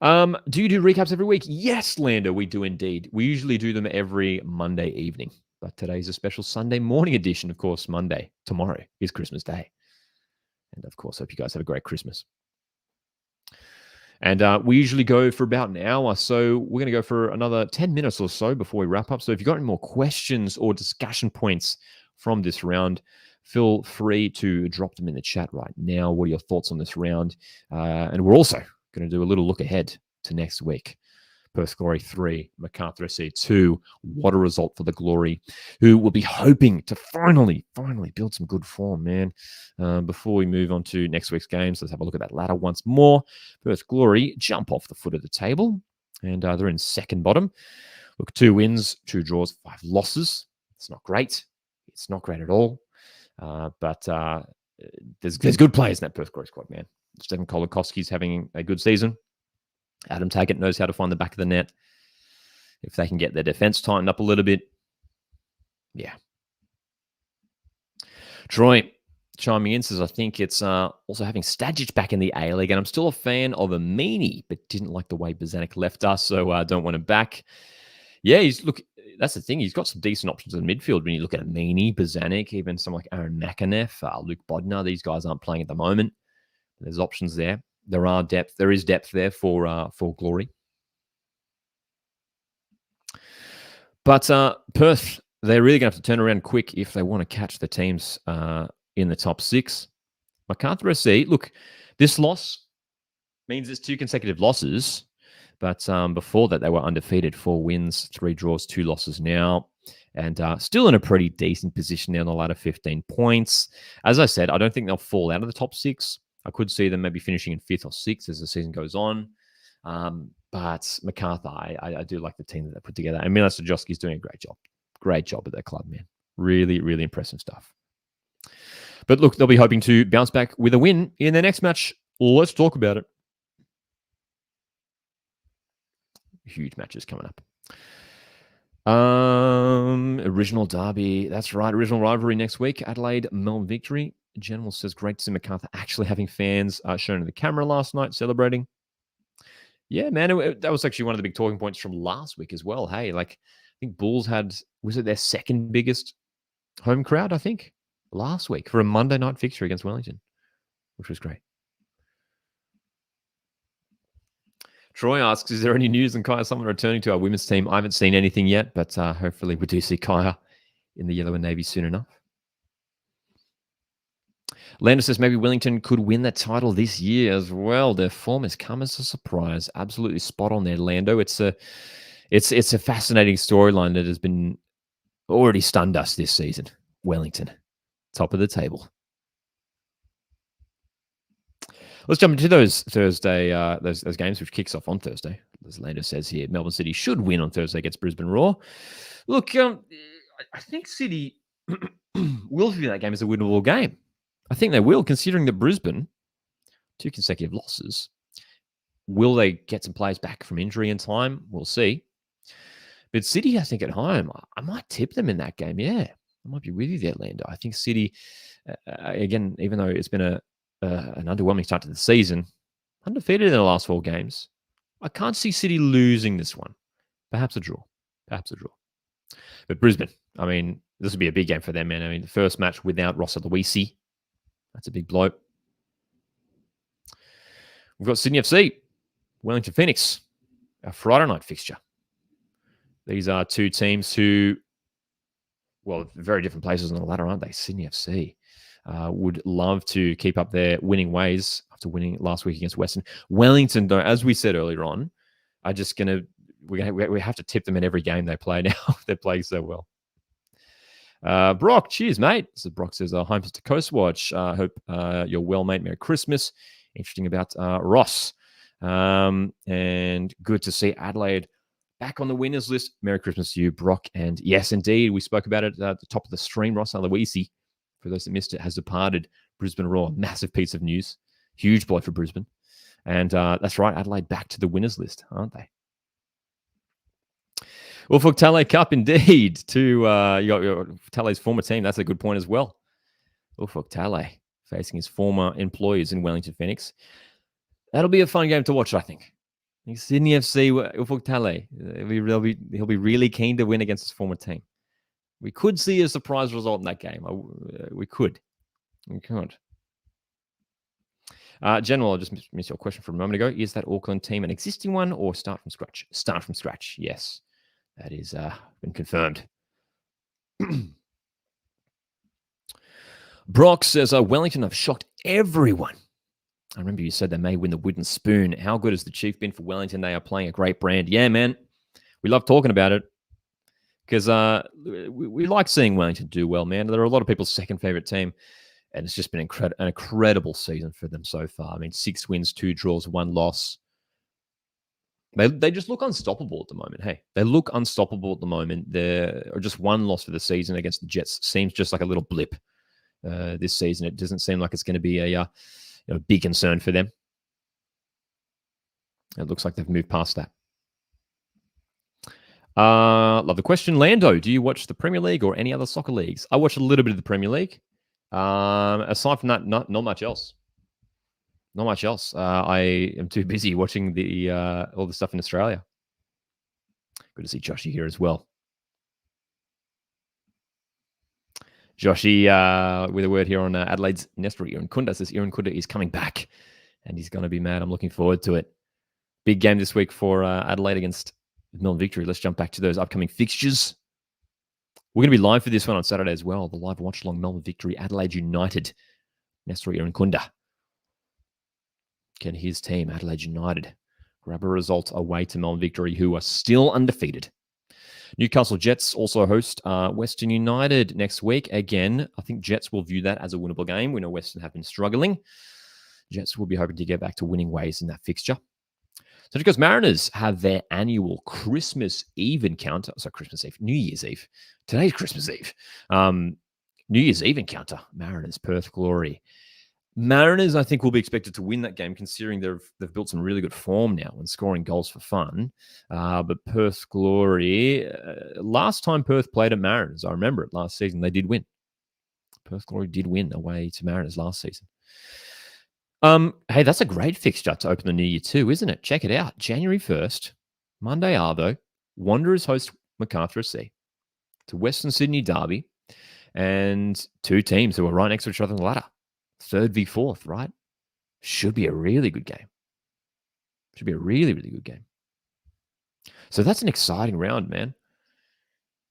Do you do recaps every week? Yes, Lando, we do indeed. We usually do them every Monday evening. But today's a special Sunday morning edition. Of course, Monday, tomorrow, is Christmas Day. And of course, hope you guys have a great Christmas. And we usually go for about an hour. So we're going to go for another 10 minutes or so before we wrap up. So if you've got any more questions or discussion points from this round, feel free to drop them in the chat right now. What are your thoughts on this round? And we're also going to do a little look ahead to next week. Perth Glory 3, Macarthur SC 2. What a result for the Glory, who will be hoping to finally build some good form, man. Before we move on to next week's games, let's have a look at that ladder once more. Perth Glory jump off the foot of the table, and they're in second bottom. Look, 2 wins, 2 draws, 5 losses. It's not great. It's not great at all. But there's good players in that Perth Glory squad, man. Stephen Kolakowski's having a good season. Adam Taggart knows how to find the back of the net. If they can get their defense tightened up a little bit, yeah. Troy chiming in says, I think it's also having Stajic back in the A-League, and I'm still a fan of Amini, but didn't like the way Bozanic left us, so don't want him back. Yeah, that's the thing. He's got some decent options in the midfield when you look at Amini, Bozanic, even someone like Aaron McAneff, Luke Bodnar. These guys aren't playing at the moment. There's options there. There is depth there for Glory. But Perth, they're really going to have to turn around quick if they want to catch the teams in the top 6. Macarthur SC, look, this loss means it's 2 consecutive losses. But before that, they were undefeated. 4 wins, 3 draws, 2 losses now. And still in a pretty decent position now on the ladder, 15 points. As I said, I don't think they'll fall out of the top 6. I could see them maybe finishing in 5th or 6th as the season goes on. But Macarthur, I do like the team that they put together. And Milan Stojowski's doing a great job. Great job at that club, man. Really, really impressive stuff. But look, they'll be hoping to bounce back with a win in their next match. Let's talk about it. Huge matches coming up. Original Derby. That's right. Original rivalry next week. Adelaide, Melbourne Victory. General says, great to see Macarthur actually having fans shown to the camera last night celebrating. Yeah, man, that was actually one of the big talking points from last week as well. Hey, like, I think Bulls was it their second biggest home crowd, I think, last week for a Monday night fixture against Wellington, which was great. Troy asks, is there any news on Kaya Summer returning to our women's team? I haven't seen anything yet, but hopefully we do see Kaya in the yellow and navy soon enough. Lando says maybe Wellington could win that title this year as well. Their form has come as a surprise. Absolutely spot on there, Lando. It's a fascinating storyline that has been already stunned us this season. Wellington, top of the table. Let's jump into those Thursday, those games, which kicks off on Thursday. As Lando says here, Melbourne City should win on Thursday against Brisbane Roar. Look, I think City will view that game as a winnable game. I think they will, considering that Brisbane, 2 consecutive losses. Will they get some players back from injury in time? We'll see. But City, I think at home, I might tip them in that game. Yeah, I might be with you there, Lando. I think City, again, even though it's been an underwhelming start to the season, undefeated in the last 4 games, I can't see City losing this one. Perhaps a draw. But Brisbane, I mean, this would be a big game for them, man. I mean, the first match without Rossa Luisi, that's a big blow. We've got Sydney FC, Wellington Phoenix, a Friday night fixture. These are 2 teams who, well, very different places on the ladder, aren't they? Sydney FC would love to keep up their winning ways after winning last week against Western. Wellington, though, as we said earlier on, are just going to, we have to tip them in every game they play now. They're playing so well. Brock, cheers, mate. So Brock says, home to Coast Watch. Hope you're well, mate. Merry Christmas. Interesting about Ross. And good to see Adelaide back on the winners list. Merry Christmas to you, Brock. And yes, indeed, we spoke about it at the top of the stream. Ross Aloisi, for those that missed it, has departed Brisbane Roar. Massive piece of news. Huge blow for Brisbane. And that's right, Adelaide back to the winners list, aren't they? Ufuk Talay Cup, indeed, to your Talay's former team. That's a good point as well. Ufuk Talay facing his former employers in Wellington Phoenix. That'll be a fun game to watch, I think. Sydney FC, Ufuk Talay, he'll be really keen to win against his former team. We could see a surprise result in that game. We could. General, I just missed your question from a moment ago. Is that Auckland team an existing one or start from scratch? Start from scratch, yes. That is been confirmed. Brock says, Wellington have shocked everyone. I remember you said they may win the wooden spoon. How good has the Chief been for Wellington? They are playing a great brand. Yeah, man. We love talking about it because we like seeing Wellington do well, man. They're a lot of people's second favorite team, and it's just been an incredible season for them so far. I mean, 6 wins, 2 draws, 1 loss. They just look unstoppable at the moment. Hey, they look unstoppable at the moment. They're just 1 loss for the season against the Jets. Seems just like a little blip this season. It doesn't seem like it's going to be a big concern for them. It looks like they've moved past that. Love the question. Lando, do you watch the Premier League or any other soccer leagues? I watch a little bit of the Premier League. Aside from that, not much else. Not much else. I am too busy watching the all the stuff in Australia. Good to see Joshy here as well. Joshy with a word here on Adelaide's Nestor Irankunda says Irankunda is coming back and he's going to be mad. I'm looking forward to it. Big game this week for Adelaide against Melbourne Victory. Let's jump back to those upcoming fixtures. We're going to be live for this one on Saturday as well. The live watch along Melbourne Victory, Adelaide United, Nestor Irankunda. Can his team, Adelaide United, grab a result away to Melbourne Victory, who are still undefeated? Newcastle Jets also host Western United next week. Again, I think Jets will view that as a winnable game. We know Western have been struggling. Jets will be hoping to get back to winning ways in that fixture. So because Mariners have their annual Christmas Eve encounter. Sorry, Christmas Eve, New Year's Eve. Today's Christmas Eve. New Year's Eve encounter. Mariners, Perth Glory. Mariners, I think, will be expected to win that game, considering they've built some really good form now and scoring goals for fun. But Perth Glory, last time Perth played at Mariners, I remember it last season, they did win. Perth Glory did win away to Mariners last season. Hey, that's a great fixture to open the new year too, isn't it? Check it out. January 1st, Monday Arvo, Wanderers host Macarthur SC to Western Sydney Derby, and 2 teams who are right next to each other on the ladder. 3rd v 4th, right? Should be a really good game. Should be a really, really good game. So that's an exciting round, man.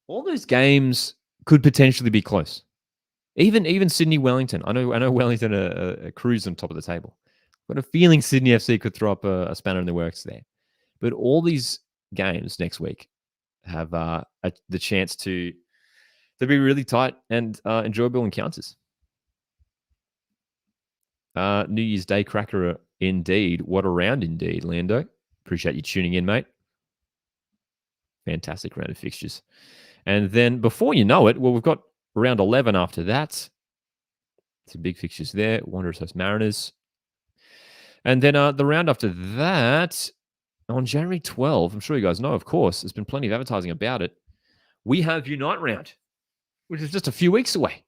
All those games could potentially be close. Even Sydney Wellington. I know Wellington are cruising on top of the table. But a feeling Sydney FC could throw up a spanner in the works there. But all these games next week have the chance to be really tight and enjoyable encounters. New Year's Day cracker indeed. What a round indeed, Lando. Appreciate you tuning in, mate. Fantastic round of fixtures. And then before you know it, well, we've got round 11 after that. Some big fixtures there. Wanderers host Mariners. And then the round after that, on January 12th, I'm sure you guys know, of course, there's been plenty of advertising about it. We have Unite Round, which is just a few weeks away.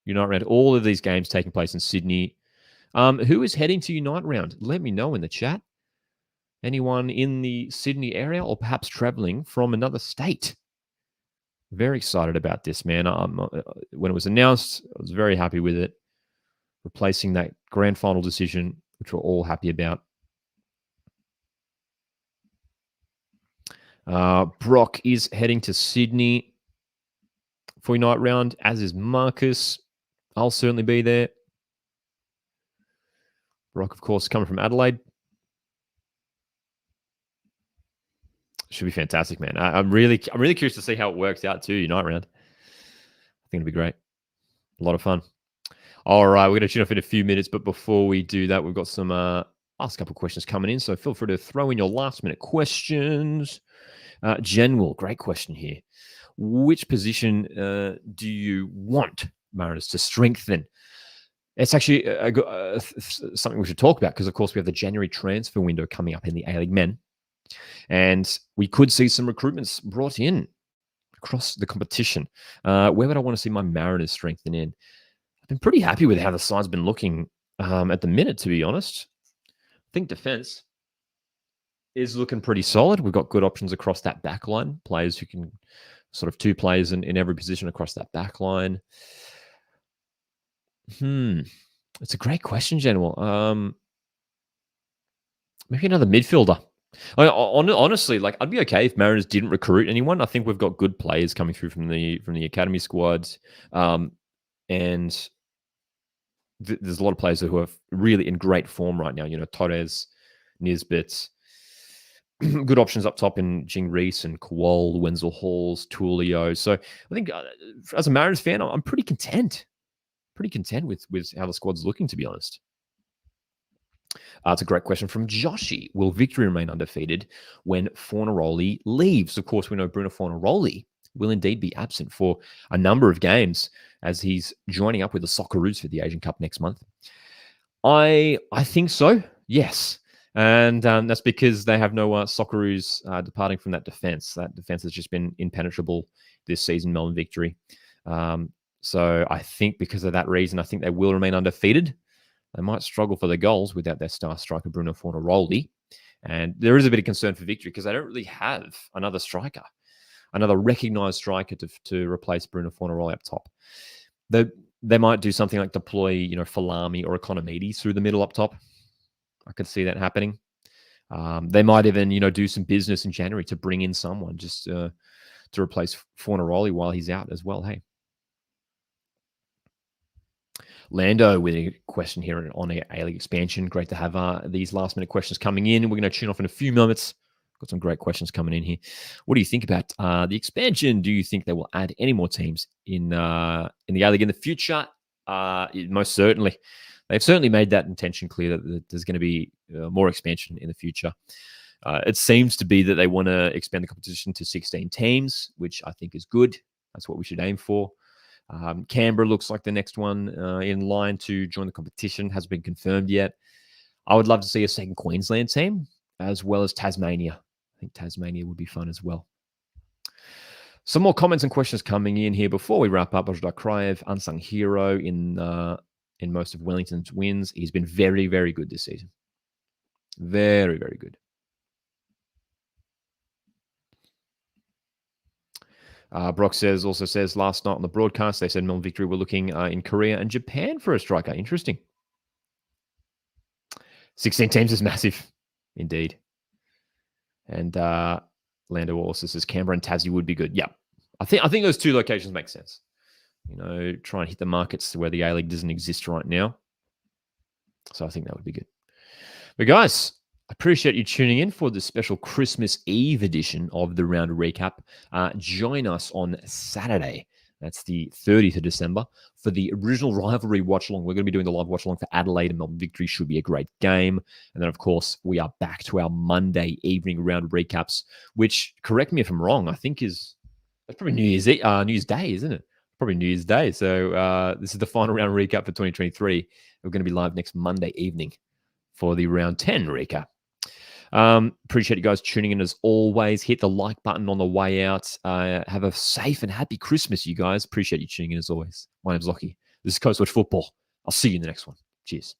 Unite Round, all of these games taking place in Sydney. Who is heading to Unite Round? Let me know in the chat. Anyone in the Sydney area or perhaps traveling from another state? Very excited about this, man. When it was announced, I was very happy with it. Replacing that grand final decision, which we're all happy about. Brock is heading to Sydney for Unite Round, as is Marcus. I'll certainly be there. Brock, of course, coming from Adelaide. Should be fantastic, man. I'm really curious to see how it works out too, Unite Round. I think it'll be great. A lot of fun. All right, we're going to tune off in a few minutes, but before we do that, we've got some last couple of questions coming in, so feel free to throw in your last-minute questions. General, great question here. Which position do you want Mariners to strengthen? It's actually something we should talk about because, of course, we have the January transfer window coming up in the A-League men. And we could see some recruitments brought in across the competition. Where would I want to see my Mariners strengthen in? I've been pretty happy with how the side's been looking at the minute, to be honest. I think defense is looking pretty solid. We've got good options across that back line. Players who can sort of 2 players in every position across that back line. It's a great question, General. Maybe another midfielder. Honestly, like I'd be okay if Mariners didn't recruit anyone. I think we've got good players coming through from the academy squads, and there's a lot of players who are really in great form right now. You know, Torres, Nisbet, good options up top in Jing Reese and Kowal, Wenzel Halls, Tulio. So I think as a Mariners fan, I'm pretty content. Pretty content with how the squad's looking, to be honest. It's a great question from Joshi. Will Victory remain undefeated when Fornaroli leaves? Of course, we know Bruno Fornaroli will indeed be absent for a number of games as he's joining up with the Socceroos for the Asian Cup next month. I think so, yes. And that's because they have no Socceroos departing from that defense. That defense has just been impenetrable this season, Melbourne Victory. So I think because of that reason, I think they will remain undefeated. They might struggle for the goals without their star striker, Bruno Fornaroli. And there is a bit of concern for Victory because they don't really have another striker, another recognised striker to replace Bruno Fornaroli up top. They might do something like deploy, Falami or Economides through the middle up top. I could see that happening. They might even, do some business in January to bring in someone just to replace Fornaroli while he's out as well. Hey. Lando with a question here on A-League expansion. Great to have these last-minute questions coming in. We're going to tune off in a few moments. Got some great questions coming in here. What do you think about the expansion? Do you think they will add any more teams in the A-League in the future? Most certainly. They've certainly made that intention clear that there's going to be more expansion in the future. It seems to be that they want to expand the competition to 16 teams, which I think is good. That's what we should aim for. Canberra looks like the next one in line to join the competition. Hasn't been confirmed yet. I would love to see a second Queensland team as well as Tasmania. I think Tasmania would be fun as well. Some more comments and questions coming in here before we wrap up. Ojda Kraev, unsung hero in most of Wellington's wins. He's been very, very good this season. Very, very good. Brock also says last night on the broadcast, they said Melbourne Victory were looking in Korea and Japan for a striker. Interesting. 16 teams is massive, indeed. And Lando also says Canberra and Tassie would be good. Yeah, I think those two locations make sense. Try and hit the markets where the A-League doesn't exist right now. So I think that would be good. But guys, I appreciate you tuning in for this special Christmas Eve edition of the Round Recap. Join us on Saturday. That's the 30th of December for the original rivalry watch-along. We're going to be doing the live watch-along for Adelaide and Melbourne Victory. Should be a great game. And then, of course, we are back to our Monday evening round recaps, which, correct me if I'm wrong, I think that's probably New Year's Day, isn't it? probably New Year's Day. So this is the final round recap for 2023. We're going to be live next Monday evening for the round 10 recap. Appreciate you guys tuning in as always. Hit the like button on the way out. Have a safe and happy Christmas, you guys. Appreciate you tuning in as always. My name's Lockie. This is Coast Watch Football. I'll see you in the next one. Cheers.